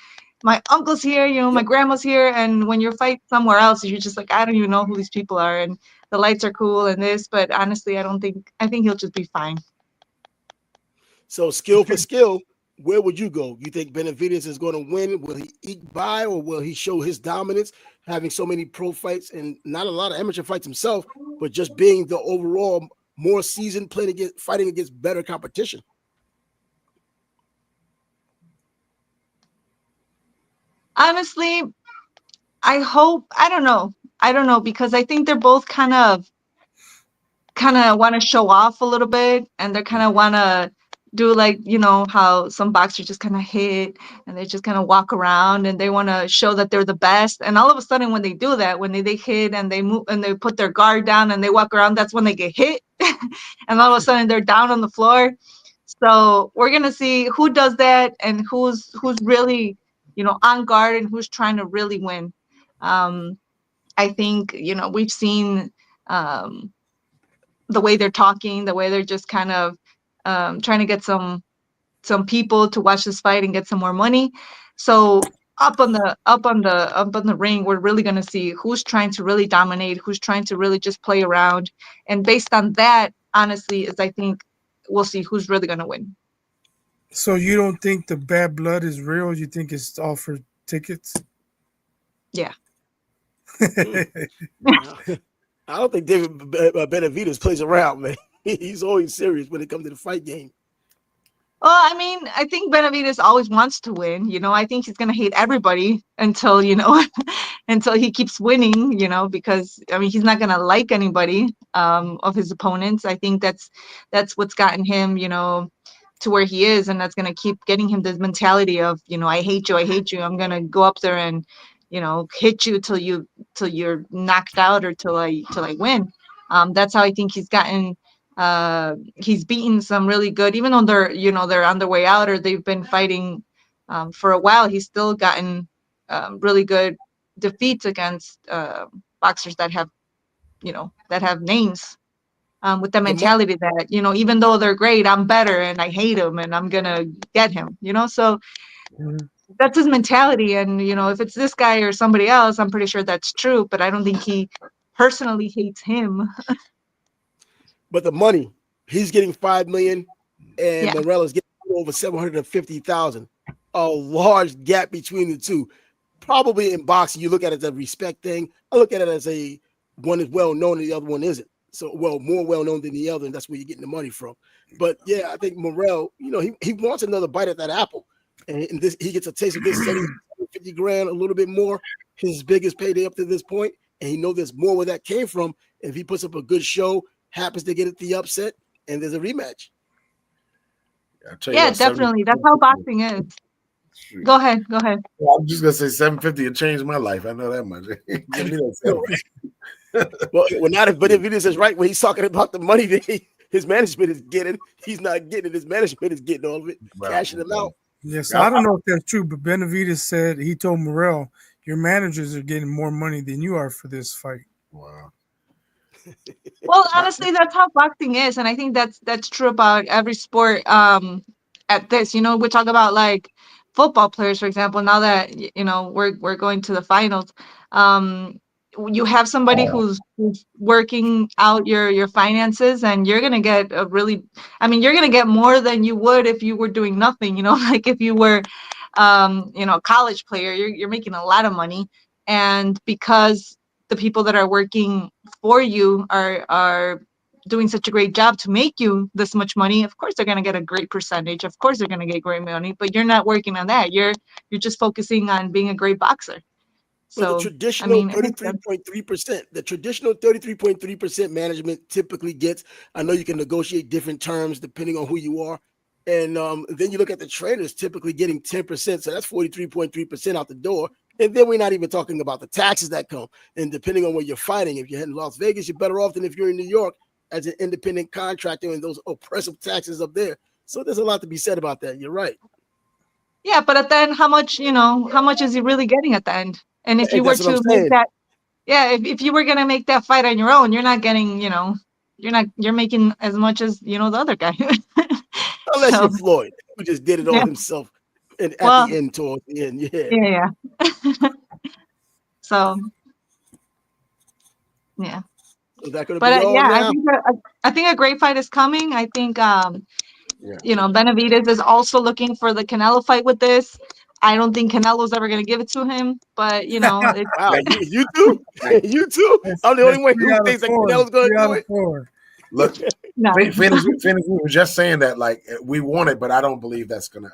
uncle's here, my grandma's here. And when you're fighting somewhere else, you're just like, I don't even know who these people are. And the lights are cool and this, but honestly, I think he'll just be fine. So skill for skill, where would you go? You think Benavidez is going to win? Will he eke by, or will he show his dominance, having so many pro fights and not a lot of amateur fights himself, but just being the overall more seasoned, fighting against better competition? Honestly, I don't know, because I think they're both kind of want to show off a little bit, and they kind of want to do, like, how some boxers just kind of hit and they just kind of walk around and they want to show that they're the best. And all of a sudden, when they do that, when they hit and they move and they put their guard down and they walk around, that's when they get hit. And all of a sudden they're down on the floor. So we're going to see who does that and who's really, on guard, and who's trying to really win. I think, we've seen the way they're talking, the way they're just kind of trying to get some people to watch this fight and get some more money. So up on the ring, we're really going to see who's trying to really dominate, who's trying to really just play around. And based on that, honestly, I think we'll see who's really going to win. So you don't think the bad blood is real? You think it's all for tickets? Yeah. I don't think David Benavidez plays around, man. He's always serious when it comes to the fight game. Well, I think Benavidez always wants to win. I think he's going to hate everybody until, until he keeps winning, because, he's not going to like anybody of his opponents. I think that's what's gotten him, to where he is. And that's going to keep getting him this mentality of, I hate you. I'm going to go up there and, hit you till you're knocked out, or till I win. That's how I think he's gotten. He's beaten some really good, even though they're on their way out, or they've been fighting for a while. He's still gotten really good defeats against boxers that have names, with the mentality that, even though they're great, I'm better and I hate him and I'm gonna get him. So that's his mentality. And if it's this guy or somebody else, I'm pretty sure that's true. But I don't think he personally hates him. But the money, he's getting $5 million, and Morrell is getting over $750,000. A large gap between the two. Probably in boxing, you look at it as a respect thing. I look at it as a one is well known and the other one isn't. So, more well known than the other, and that's where you're getting the money from. But yeah, I think Morrell, he wants another bite at that apple, and this he gets a taste of this 50 grand, a little bit more, his biggest payday up to this point, and he knows there's more where that came from. If he puts up a good show, happens to get it the upset, and there's a rematch. Yeah, definitely. That's how boxing is. Go ahead. Well, I'm just gonna say 750 it changed my life. I know that much. Give me that. Well, not if Benavidez is right when he's talking about the money that his management is getting. He's not getting it. His management is getting all of it, cashing them out. Yes, I don't know if that's true, but Benavidez said he told Morrell, your managers are getting more money than you are for this fight. Wow. Well, honestly, that's how boxing is, and I think that's true about every sport. At this, we talk about like football players, for example. Now that we're going to the finals, you have somebody who's working out your finances, and you're gonna get you're gonna get more than you would if you were doing nothing. Like if you were, a college player, you're making a lot of money, and because the people that are working for you are doing such a great job to make you this much money, of course they're going to get a great percentage. Of course they're going to get great money, but you're not working on that. You're just focusing on being a great boxer. So the traditional 33.3% management typically gets. I know you can negotiate different terms depending on who you are. And then you look at the trainers typically getting 10%. So that's 43.3% out the door. And then we're not even talking about the taxes that come. And depending on where you're fighting, if you're in Las Vegas, you're better off than if you're in New York as an independent contractor and those oppressive taxes up there. So there's a lot to be said about that. You're right. Yeah, but at the end, how much is he really getting at the end? And if you were to make that, if you were going to make that fight on your own, you're not getting, you're making as much as, the other guy. Unless you're Floyd, who just did it all himself. And at the end, towards the end, yeah. So, yeah. Is that going to be all now? I think a great fight is coming. I think, Benavidez is also looking for the Canelo fight with this. I don't think Canelo's ever going to give it to him, but wow, you too? You too? I'm the only one who thinks that Canelo's going to do it. Look, Phoenix was just saying that like we want it, but I don't believe that's gonna.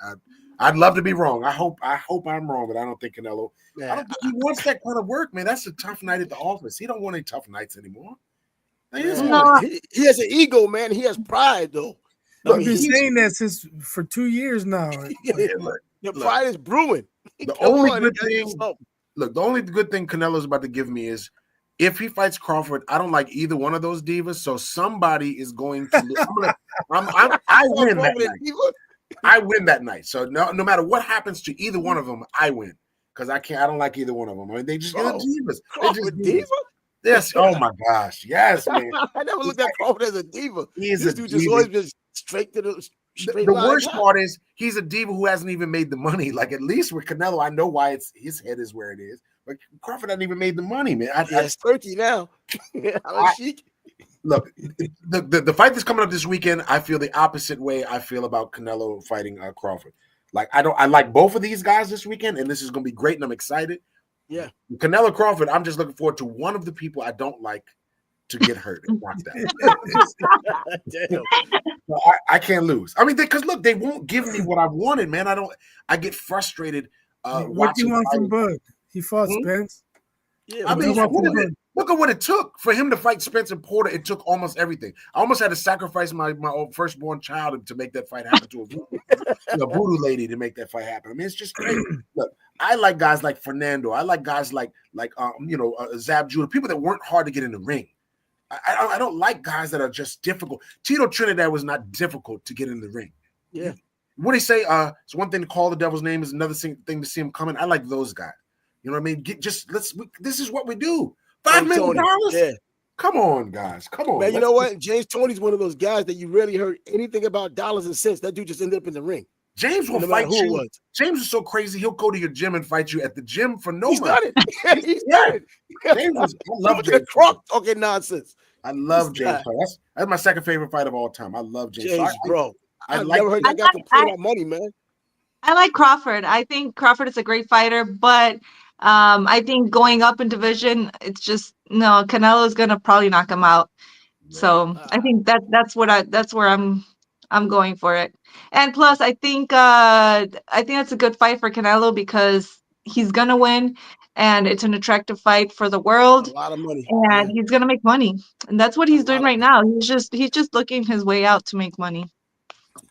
I'd love to be wrong. I hope I'm wrong, but I don't think Canelo. I don't think he wants that kind of work, man. That's a tough night at the office. He don't want any tough nights anymore. He has an ego, man. He has pride, though. I've been saying that for 2 years now. The pride is brewing. The only good thing Canelo's about to give me is if he fights Crawford, I don't like either one of those divas. So somebody is going to. I win that night. I win that night. So no matter what happens to either one of them, I win because I don't like either one of them. I mean, they just get divas. Crawford diva. Yes. Oh my gosh. Yes, man. I never looked at Crawford as a diva. This dude just always been straight to the. The worst part is he's a diva who hasn't even made the money. Like at least with Canelo, I know why his head is where it is. But Crawford hasn't even made the money, man. It's turkey now. Look, the fight that's coming up this weekend, I feel the opposite way I feel about Canelo fighting Crawford. Like I like both of these guys this weekend, and this is going to be great, and I'm excited. Yeah, Canelo Crawford, I'm just looking forward to one of the people I don't like to get hurt and knocked out. I can't lose. I mean, because look, they won't give me what I wanted, man. I get frustrated. What do you want from Bud? He fought Spence. Yeah, I mean, look at what it took for him to fight Spence and Porter. It took almost everything. I almost had to sacrifice my own firstborn child to make that fight happen to a voodoo lady to make that fight happen. I mean, it's just great. Look, I like guys like Fernando. I like guys like Zab Judah, people that weren't hard to get in the ring. I don't like guys that are just difficult. Tito Trinidad was not difficult to get in the ring. Yeah. What do you say? It's one thing to call the devil's name, is another thing to see him coming. I like those guys. You know what I mean? This is what we do. $5 million. Yeah. Come on, guys. Come on. Man, you know what? James Toney's one of those guys that you rarely heard anything about dollars and cents. That dude just ended up in the ring. James will fight you. James is so crazy. He'll go to your gym and fight you at the gym for no money. Done it. He's done it. I love James. Croc talking nonsense. I love James. That's my second favorite fight of all time. I love James. I've never heard that guy complain about money, man. I like Crawford. I think Crawford is a great fighter, but I think going up in division, it's just no. Canelo's gonna probably knock him out. So I think that's where I'm going for it. And plus, I think that's a good fight for Canelo because he's gonna win, and it's an attractive fight for the A world, lot of money. and Yeah, he's gonna make money, and that's what a he's doing lot of right now. He's just looking his way out to make money.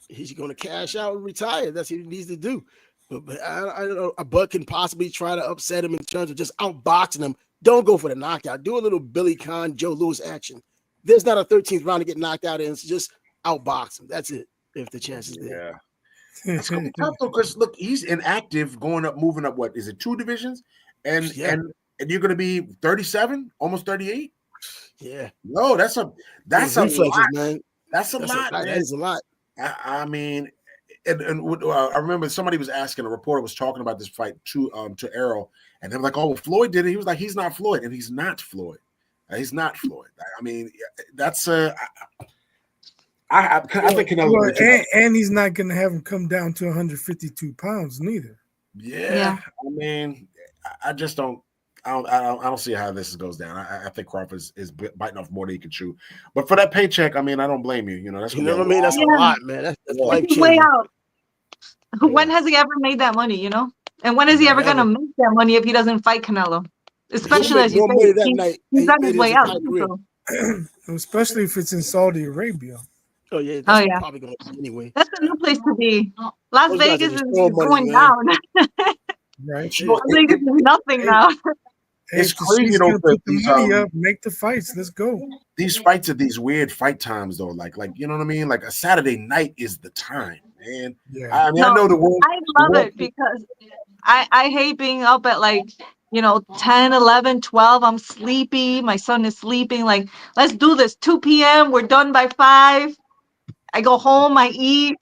he's going to cash out and retire. That's what he needs to do. But I don't know. A Bud can possibly try to upset him in terms of just outboxing him. Don't go for the knockout. Do a little Billy Conn, Joe Louis action. There's not a 13th round to get knocked out in. It's just outbox him. That's it. If the chance is there. Yeah. It's gonna be tough though, because look, he's inactive, going up, moving up. What is it? 2 divisions, and you're going to be 37, almost 38. Yeah. No, that's a reflexes, lot, man. That's a lot, man. That is a lot. I mean, and I remember somebody was asking, a reporter was talking about this fight to Errol, and they were like, "Oh, well, Floyd did it." He was like, "He's not Floyd," and he's not Floyd. He's not Floyd. I mean, that's I think Canelo. And he's not going to have him come down to 152 pounds neither. Yeah. I mean, I just don't. I don't see how this goes down. I think Crawford is biting off more than he can chew. But for that paycheck, I mean, I don't blame you. You know, that's what I mean. That's a lot, man. That's life changing. Way out. When has he ever made that money? You know, and when is he ever gonna make that money if he doesn't fight Canelo? Especially as you say, he's on his way out. So. Especially if it's in Saudi Arabia. Oh yeah, that's probably going to anyway. That's a new place to be. Las Vegas is going down. Right. Las Vegas is nothing now. It's crazy, you know. Put the money up, make the fights. Let's go. These fights are these weird fight times, though. Like you know what I mean. Like a Saturday night is the time, man. Yeah. I mean, I know the world. I love it because I hate being up at 10, 11, 12. I'm sleepy. My son is sleeping. Like, let's do this. 2 p.m. We're done by 5. I go home. I eat.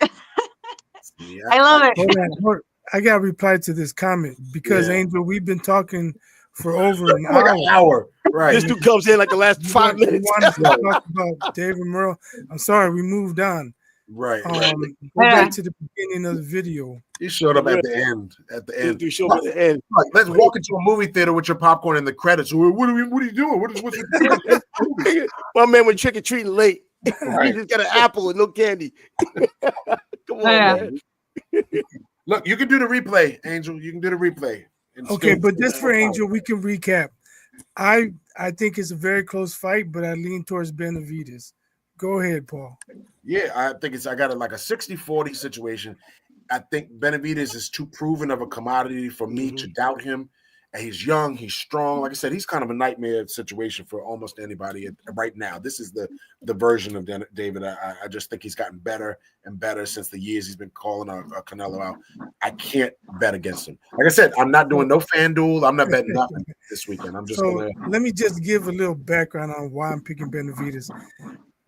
I love it. Hold on. I got to reply to this comment because Angel, we've been talking for over an hour. Right. This dude comes in like the last 5 minutes. wanted to talk about David Morrell. I'm sorry, we moved on. Right. Go back to the beginning of the video. He showed up at the end. You showed up at the end. Like, let's walk into a movie theater with your popcorn and the credits. What are you doing? What's My man went trick or treating late. He just got an apple and no candy. Come on, man. Look, you can do the replay, Angel. You can do the replay. Okay, but just for Angel, we can recap. I think it's a very close fight, but I lean towards Benavidez. Go ahead, Paul. Yeah, I think I got it like a 60-40 situation. I think Benavidez is too proven of a commodity for me to doubt him. And he's young, he's strong. Like I said, he's kind of a nightmare situation for almost anybody right now. This is the version of David. I just think he's gotten better and better since the years he's been calling Canelo out. I can't bet against him. Like I said, I'm not doing no FanDuel. I'm not betting nothing this weekend. I'm just let me just give a little background on why I'm picking Benavidez.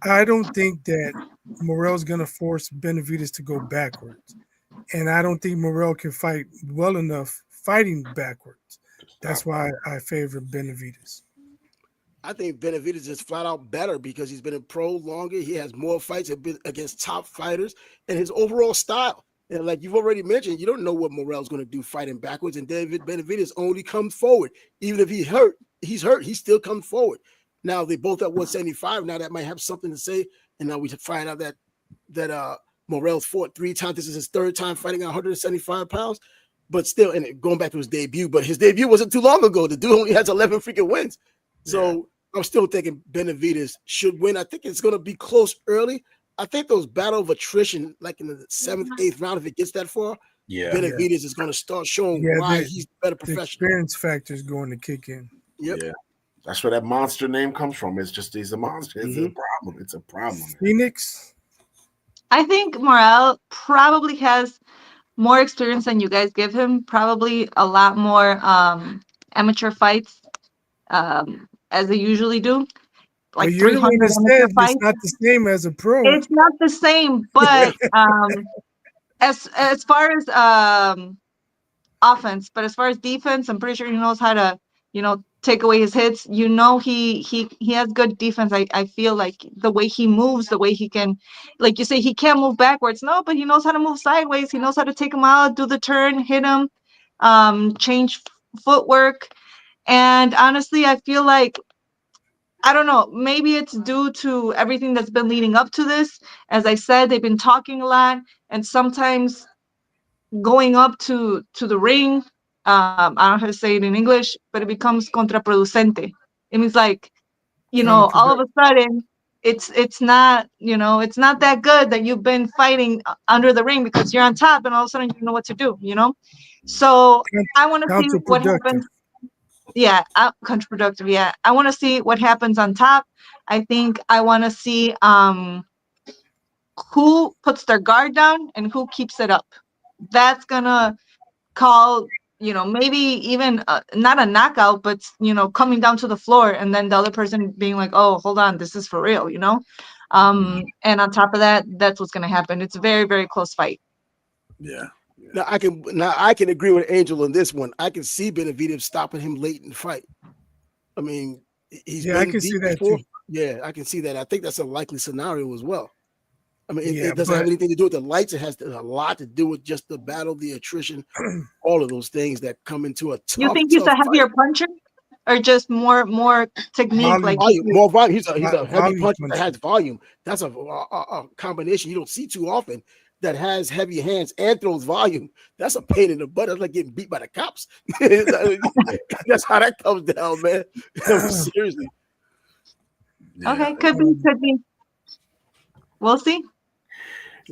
I don't think that Morrell's going to force Benavidez to go backwards. And I don't think Morrell can fight well enough fighting backwards. That's why I favor Benavidez. I think Benavidez is flat out better because he's been in pro longer. He has more fights against top fighters and his overall style. And like you've already mentioned, you don't know what Morrell's going to do fighting backwards. And David Benavidez only comes forward. Even if he's hurt, he still comes forward. Now they both at 175. Now that might have something to say. And now we find out that Morrell fought 3 times. This is his 3rd time fighting at 175 pounds. But still, and going back to his debut, but his debut wasn't too long ago. The dude only has 11 freaking wins. So I'm still thinking Benavidez should win. I think it's going to be close early. I think those battle of attrition, like in the 7th, 8th round, if it gets that far, Benavidez is going to start showing why he's the better professional. The experience factor is going to kick in. Yep. Yeah. That's where that monster name comes from. It's just he's a monster. It's a problem. It's a problem. Phoenix? I think Morrell probably has more experience than you guys give him. Probably a lot more amateur fights as they usually do. Like 300 amateur fights. It's not the same as a pro. It's not the same, but as far as offense, but as far as defense, I'm pretty sure he knows how to, take away his hits. He has good defense. I feel like the way he moves, the way he can, like you say, he can't move backwards. No, but he knows how to move sideways. He knows how to take him out, do the turn, hit him, change footwork. And honestly, I feel like, I don't know, maybe it's due to everything that's been leading up to this. As I said, they've been talking a lot, and sometimes going up to the ring, I don't know how to say it in English, but it becomes contraproducente. It means like, all of a sudden it's not, it's not that good that you've been fighting under the ring because you're on top, and all of a sudden you know what to do. So I want to see what happens. Yeah, counterproductive. Yeah, I want to see what happens on top. I think I want to see who puts their guard down and who keeps it up. That's gonna call, maybe even not a knockout, but coming down to the floor, and then the other person being like, "Oh, hold on, this is for real," And on top of that, that's what's gonna happen. It's a very, very close fight. Yeah. Now I can agree with Angel on this one. I can see Benavidez stopping him late in the fight. I mean, I can see that too. Yeah, I can see that. I think that's a likely scenario as well. I mean, it doesn't have anything to do with the lights. It has a lot to do with just the battle, the attrition, all of those things that come into a tough. You think he's a heavier puncher, or just more technique? More volume. He's a heavy puncher that has volume. That's a combination you don't see too often. That has heavy hands and throws volume. That's a pain in the butt. That's like getting beat by the cops. That's how that comes down, man. Seriously. Okay, could be. We'll see.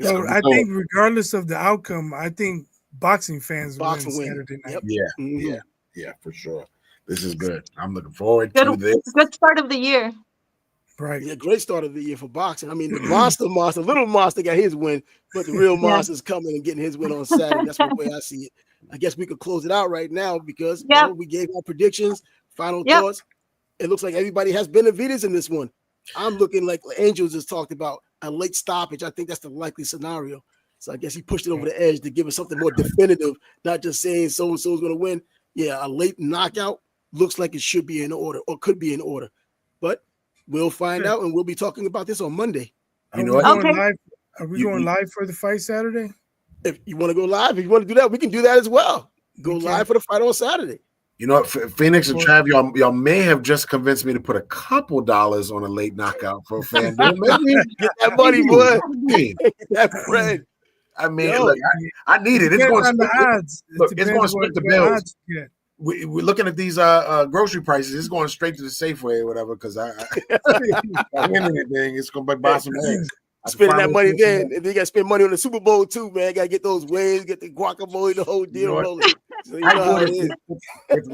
So I think regardless of the outcome, I think boxing fans win Saturday night. Yep. Yeah, for sure. This is good. I'm looking forward to this. Good start of the year. Right. Yeah, great start of the year for boxing. I mean, the little monster got his win, but the real monster's coming and getting his win on Saturday. That's the way I see it. I guess we could close it out right now because we gave our predictions, final thoughts. It looks like everybody has Benavidez in this one. I'm looking like Angel just talked about a late stoppage. I think that's the likely scenario. So I guess he pushed it over the edge to give us something more definitive, not just saying so-and-so is going to win. Yeah, a late knockout looks like it should be in order or could be in order. But we'll find out, and we'll be talking about this on Monday. Are we going live for the fight Saturday? If you want to go live, if you want to do that, we can do that as well. Go live for the fight on Saturday. You know what, Phoenix and Trav, y'all may have just convinced me to put a couple dollars on a late knockout for a fan. Maybe get that money, boy. Get that bread. I mean, look, I need it. It's going straight to bills. We're looking at these grocery prices. It's going straight to the Safeway or whatever because I win anything. It's going to buy some eggs. Spending that money then, and then you got to spend money on the Super Bowl too, man. Got to get those waves, get the guacamole, the whole deal. If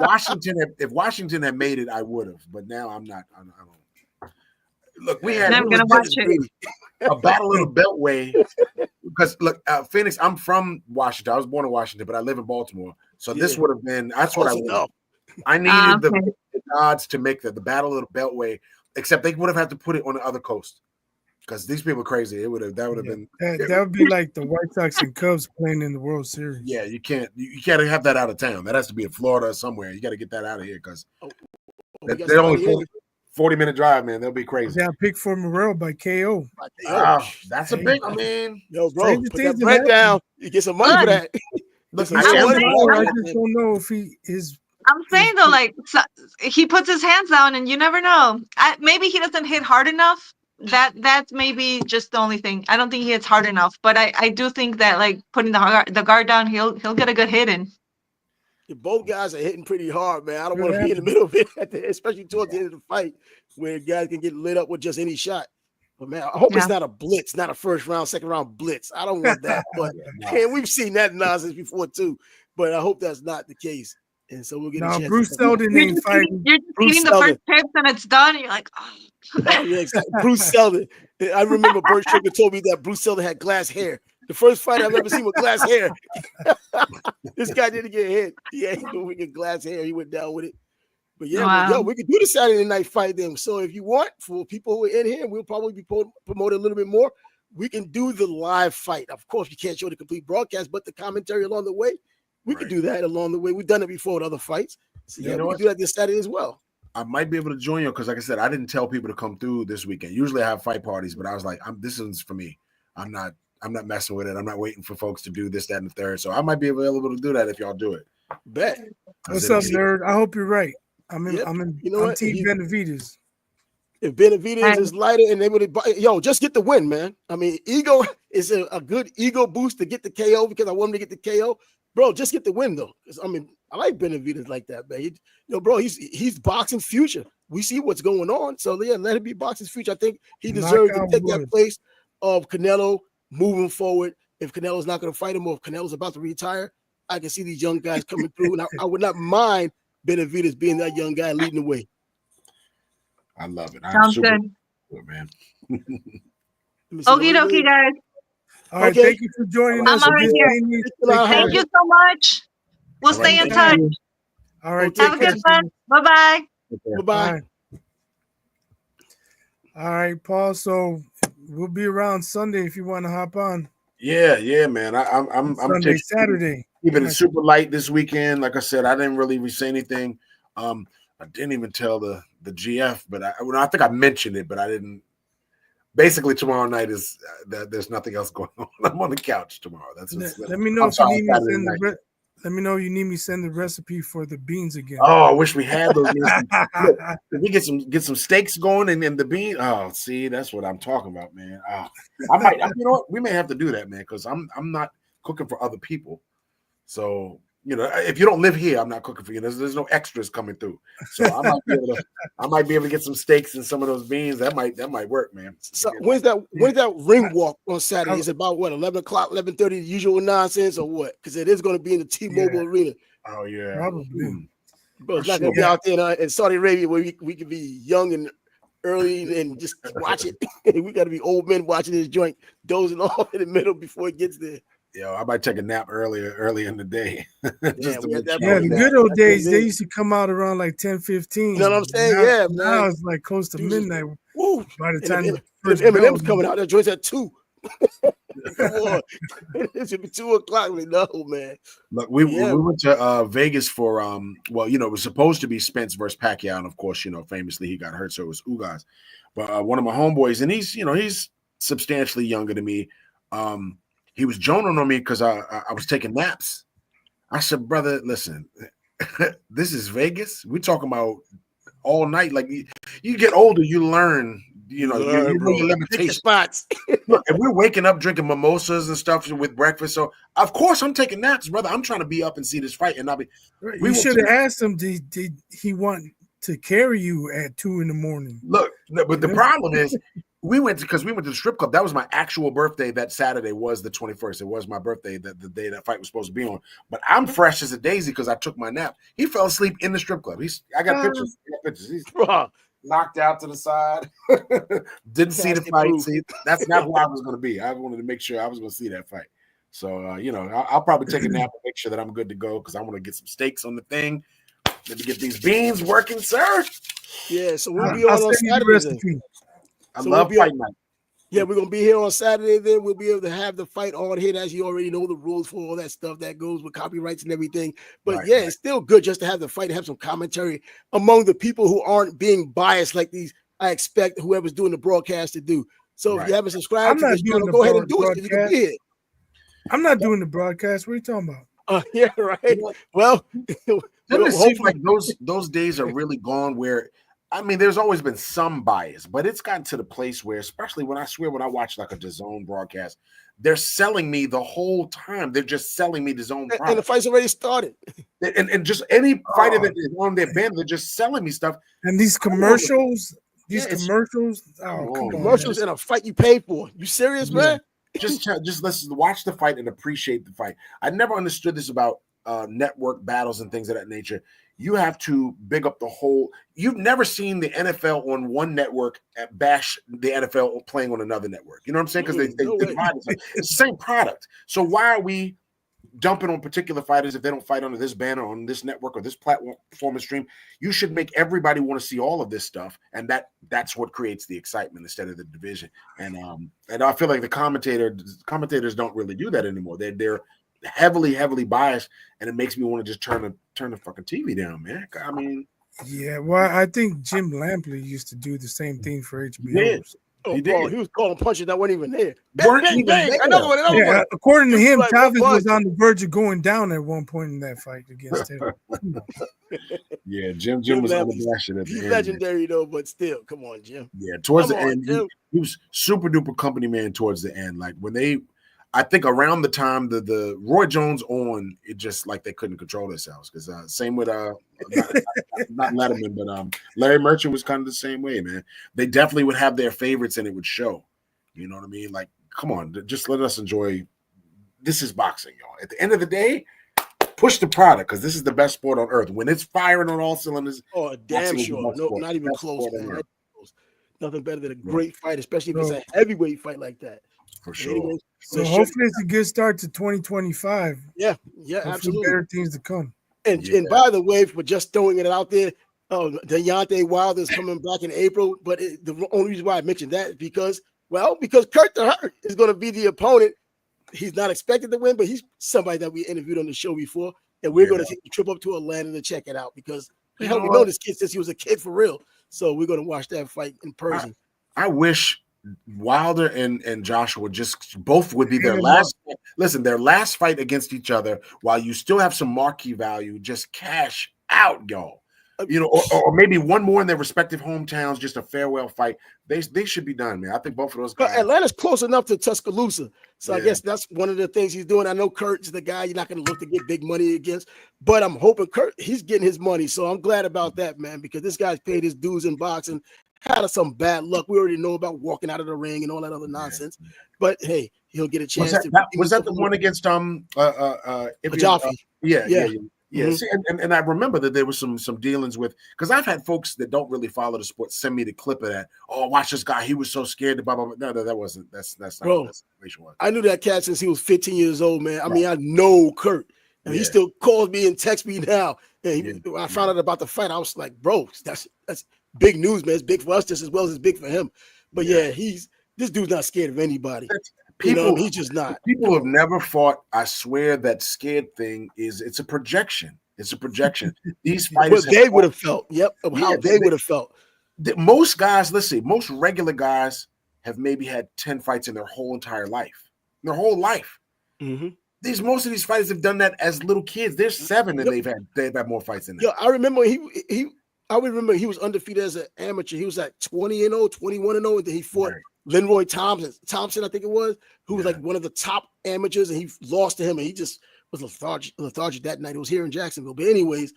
Washington had made it, I would have. But now I'm not. I don't. Look, I'm gonna watch it. A battle of the Beltway. Because look, Phoenix, I'm from Washington. I was born in Washington, but I live in Baltimore. So this would have been. That's what I would. I needed the odds to make the battle of the Beltway. Except they would have had to put it on the other coast. Because these people are crazy. That would have been that would be like the White Sox and Cubs playing in the World Series. Yeah, you can't have that out of town. That has to be in Florida or somewhere. You got to get that out of here because they're only 40-minute drive, man. They'll be crazy. Yeah, pick for Morrell by KO. That's a big. I mean, yo, bro, put that bread down. You get some money for that. Look, I just don't know if he is. I'm saying though, like he puts his hands down, and you never know. Maybe he doesn't hit hard enough. That's maybe just the only thing. I don't think he hits hard enough, but I do think that like putting the guard down, he'll get a good hit in. Both guys are hitting pretty hard, man. I don't want to be in the middle of it, especially towards the end of the fight, where guys can get lit up with just any shot. But man, I hope it's not a blitz, not a first round, second round blitz. I don't want that. But man, we've seen that nonsense before too. But I hope that's not the case. And so we'll get a chance. Bruce Seldon ain't fighting. You're just eating the first pips and it's done. And you're like, yeah, exactly. Bruce Seldon. I remember Bert Sugar told me that Bruce Seldon had glass hair. The first fight I've ever seen with glass hair. This guy didn't get hit. Yeah, he got glass hair. He went down with it. But yeah, we could do the Saturday night fight then. So if you want, for people who are in here, we'll probably be promoted a little bit more. We can do the live fight. Of course, you can't show the complete broadcast, but the commentary along the way, we can do that along the way. We've done it before with other fights. So we can do that this Saturday as well. I might be able to join you because, like I said, I didn't tell people to come through this weekend. Usually I have fight parties, but I was like, this is for me. I'm not messing with it. I'm not waiting for folks to do this, that, and the third. So I might be available to do that if y'all do it. Bet. What's up, nerd? I hope you're right. I'm You know I'm what? Team Benavidez. If Benavidez is lighter and able to, just get the win, man. I mean, ego is a good ego boost to get the KO because I want him to get the KO. Bro, just get the win, though. I mean, I like Benavidez like that, man. Bro, he's boxing future. We see what's going on. So, yeah, let him be boxing future. I think he deserves to take that place of Canelo moving forward. If Canelo's not going to fight him or if Canelo's about to retire, I can see these young guys coming through. And I would not mind Benavidez being that young guy leading the way. I love it. Sounds good, man. Okie dokie, guys. All right, thank you for joining us. I'm out here. Thank you so much. We'll stay in touch. All right. Have a good one. Bye-bye. Bye-bye. All right, Paul. So we'll be around Sunday if you want to hop on. Yeah, man. I'm Sunday, Saturday. Keeping it super light this weekend. Like I said, I didn't really say anything. I didn't even tell the GF, but I think I mentioned it, but I didn't. Basically, tomorrow night is that there's nothing else going on. I'm on the couch tomorrow. Let me know if you need me to send let me know you need me to send the recipe for the beans again. Oh, I wish we had those. Look, if we get some steaks going and the bean. Oh, see, that's what I'm talking about, man. Oh, I might. You know what? We may have to do that, man, because I'm not cooking for other people. So if you don't live here, I'm not cooking for you. There's no extras coming through. So I might be able to get some steaks and some of those beans. That might work, man. So when's that ring walk on Saturday? Is it about what, 11 o'clock, 11:30, the usual nonsense, or what? Because it is going to be in the T-Mobile Arena. Oh yeah, probably. But it's not going to be out there in Saudi Arabia where we can be young and early and just watch it. We got to be old men watching this joint, dozing off in the middle before it gets there. I might take a nap early in the day. The good old days, they used to come out around like 10:15. You know what I'm saying? Now it's like close to midnight. Woo. By the time Eminem's coming out, that joint's at 2. Come on. It should be 2 o'clock. No, man. Look, we went to Vegas for it was supposed to be Spence versus Pacquiao, and of course, famously he got hurt, so it was Ugas. But one of my homeboys, and he's substantially younger than me. He was joning on me because I was taking naps. I said, brother, listen, this is Vegas. We're talking about all night. Like you get older, you learn, you know your limitations. Spots. Look, and we're waking up drinking mimosas and stuff with breakfast. So of course I'm taking naps, brother. I'm trying to be up and see this fight. And I'll be. We should have asked him. Did he want to carry you at 2 a.m? Look, but the problem is. We went to the strip club. That was my actual birthday. That Saturday was the 21st. It was my birthday, the day that fight was supposed to be on. But I'm fresh as a daisy because I took my nap. He fell asleep in the strip club. I got pictures. He's knocked out to the side. Didn't see the fight. See, that's not who I was going to be. I wanted to make sure I was going to see that fight. So, I'll probably take a nap and make sure that I'm good to go because I want to get some steaks on the thing. Let me get these beans working, sir. Yeah, so we'll be on Saturday. I love fight night. Yeah, we're going to be here on Saturday. Then we'll be able to have the fight on here. As you already know, the rules for all that stuff that goes with copyrights and everything. But it's still good just to have the fight, have some commentary among the people who aren't being biased like these. I expect whoever's doing the broadcast to do. So if you haven't subscribed to this channel, go ahead and do it. You can be here. I'm not doing the broadcast. What are you talking about? Yeah, right. Well, doesn't it seem like those days are really gone where there's always been some bias, but it's gotten to the place where, especially when I watch like a DAZN broadcast, they're selling me the whole time. They're just selling me DAZN product. And the fight's already started. And just any fighter that is on their band, they're just selling me stuff. And these commercials, commercials in a fight you paid for. You serious, man? Just let's watch the fight and appreciate the fight. I never understood this about network battles and things of that nature. You have to big up the whole. You've never seen the NFL on one network bash the NFL playing on another network. You know what I'm saying? Because they divide it. It's the same product. So why are we dumping on particular fighters if they don't fight under this banner on this network or this platform and stream? You should make everybody want to see all of this stuff, and that's what creates the excitement instead of the division. And I feel like the commentators don't really do that anymore. They're heavily biased, and it makes me want to just turn the fucking TV down, man. Well, I think Jim Lampley used to do the same thing for HBO. Oh, He bro, did. he was calling punches that weren't even there. Weren't Bang, even bang, there. another one, another Yeah, one. according to He was him, like, Chavez what was punch? on the verge of going down at one point in that fight against him. Yeah, Jim was Lamb is- unabashed at the He's end. legendary though, but still, come on, Jim. Yeah, towards Come the on, end, Jim. he was super duper company man towards the end. Like when they, I think around the time the Roy Jones on, it just like they couldn't control themselves. Because same with not Letterman, but Larry Merchant was kind of the same way, man. They definitely would have their favorites and it would show. You know what I mean? Like, come on, just let us enjoy. This is boxing, y'all. At the end of the day, push the product because this is the best sport on earth. When it's firing on all cylinders, Oh, damn sure. No, not even close, man. Nothing better than a great fight, especially if it's a heavyweight fight like that. For sure. Anyways, So hopefully it's a good start to 2025. Yeah, hopefully absolutely. Better things to come. And by the way, for just throwing it out there, Deontay Wilder is coming back in April. But the only reason why I mentioned that is because Kurt the Hurt is going to be the opponent. He's not expected to win, but he's somebody that we interviewed on the show before. And we're going to take a trip up to Atlanta to check it out because we know this kid since he was a kid for real. So we're going to watch that fight in person. I wish Wilder and Joshua just both would be their last. Listen, their last fight against each other while you still have some marquee value. Just cash out, y'all. You know, or maybe one more in their respective hometowns, just a farewell fight. They should be done, man. I think both of those guys. But Atlanta's close enough to Tuscaloosa, so I guess that's one of the things he's doing. I know Kurt's the guy you're not going to look to get big money against, but I'm hoping he's getting his money. So I'm glad about that, man, because this guy's paid his dues in boxing. Had some bad luck. We already know about walking out of the ring and all that other nonsense. But hey, he'll get a chance. Was that the one against Jaffe? Yeah. See, and I remember that there was some dealings with, because I've had folks that don't really follow the sport send me the clip of that. Oh, watch this guy. He was so scared to blah, blah, blah. No, that wasn't. That's not what that situation was. I knew that cat since he was 15 years old, man. I mean, I know Kurt. And he still calls me and texts me now. And when I found out about the fight, I was like, bro, that's big news, man. It's big for us just as well as it's big for him. But this dude's not scared of anybody. He's just not. People have never fought. I swear that scared thing it's a projection. It's a projection. These fighters, what they would have felt. Yep, of how they would have felt. Most guys, let's see, most regular guys have maybe had 10 fights in their whole entire life. Their whole life. Mm-hmm. Most of these fighters have done that as little kids. They're 7 and they've had more fights than that. Yeah, I remember I remember he was undefeated as an amateur. He was like 20-0, 21-0, and then he fought Lenroy Thompson, I think it was, who was like one of the top amateurs, and he lost to him, and he just was lethargic that night. It was here in Jacksonville. But anyways,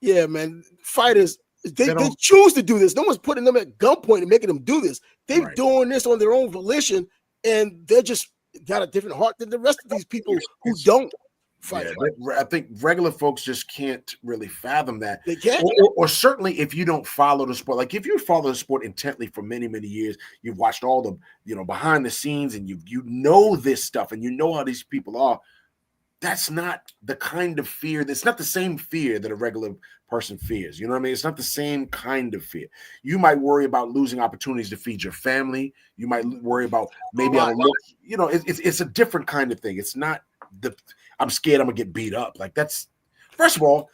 yeah, man, fighters, they choose to do this. No one's putting them at gunpoint and making them do this. They're doing this on their own volition, and they're just got a different heart than the rest of these people who don't fight. Yeah, I think regular folks just can't really fathom that. They can't. Or certainly if you don't follow the sport, like if you follow the sport intently for many, many years, you've watched all the behind the scenes and you know this stuff and you know how these people are. That's not the kind of fear. That's not the same fear that a regular person fears. You know what I mean? It's not the same kind of fear. You might worry about losing opportunities to feed your family. You might worry about maybe it's a different kind of thing. It's not I'm scared I'm gonna get beat up. Like that's, first of all,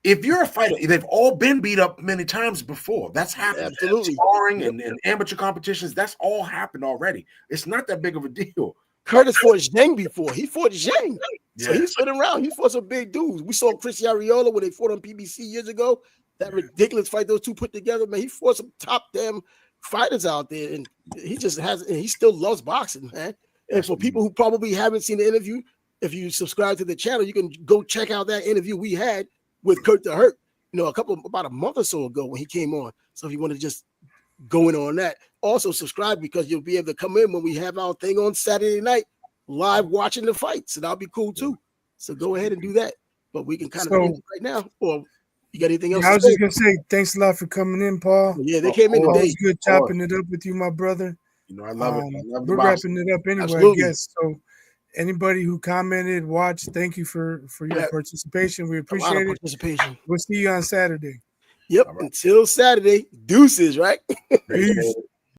if you're a fighter, they've all been beat up many times before. That's happened. Absolutely. Sparring and amateur competitions, that's all happened already. It's not that big of a deal. Curtis fought Zhang before. He fought Zhang. So he's been around. He fought some big dudes. We saw Chris Arreola when they fought on PBC years ago. That ridiculous fight those two put together, man. He fought some top damn fighters out there, and he still loves boxing, man. And for people who probably haven't seen the interview, if you subscribe to the channel, you can go check out that interview we had with Kurt the Hurt, about a month or so ago when he came on. So if you want to just go in on that, also subscribe because you'll be able to come in when we have our thing on Saturday night, live watching the fights, and that'll be cool too. So go ahead and do that. But we can kind of end it right now. Or you got anything else? I was just gonna say thanks a lot for coming in, Paul. Yeah, they came in today. Always good chopping it up with you, my brother. I love it. I love we're wrapping it up anyway. Absolutely. I guess so. Anybody who commented, watched, thank you for your participation. We appreciate it. We'll see you on Saturday. Yep. Until Saturday, deuces, right? Peace.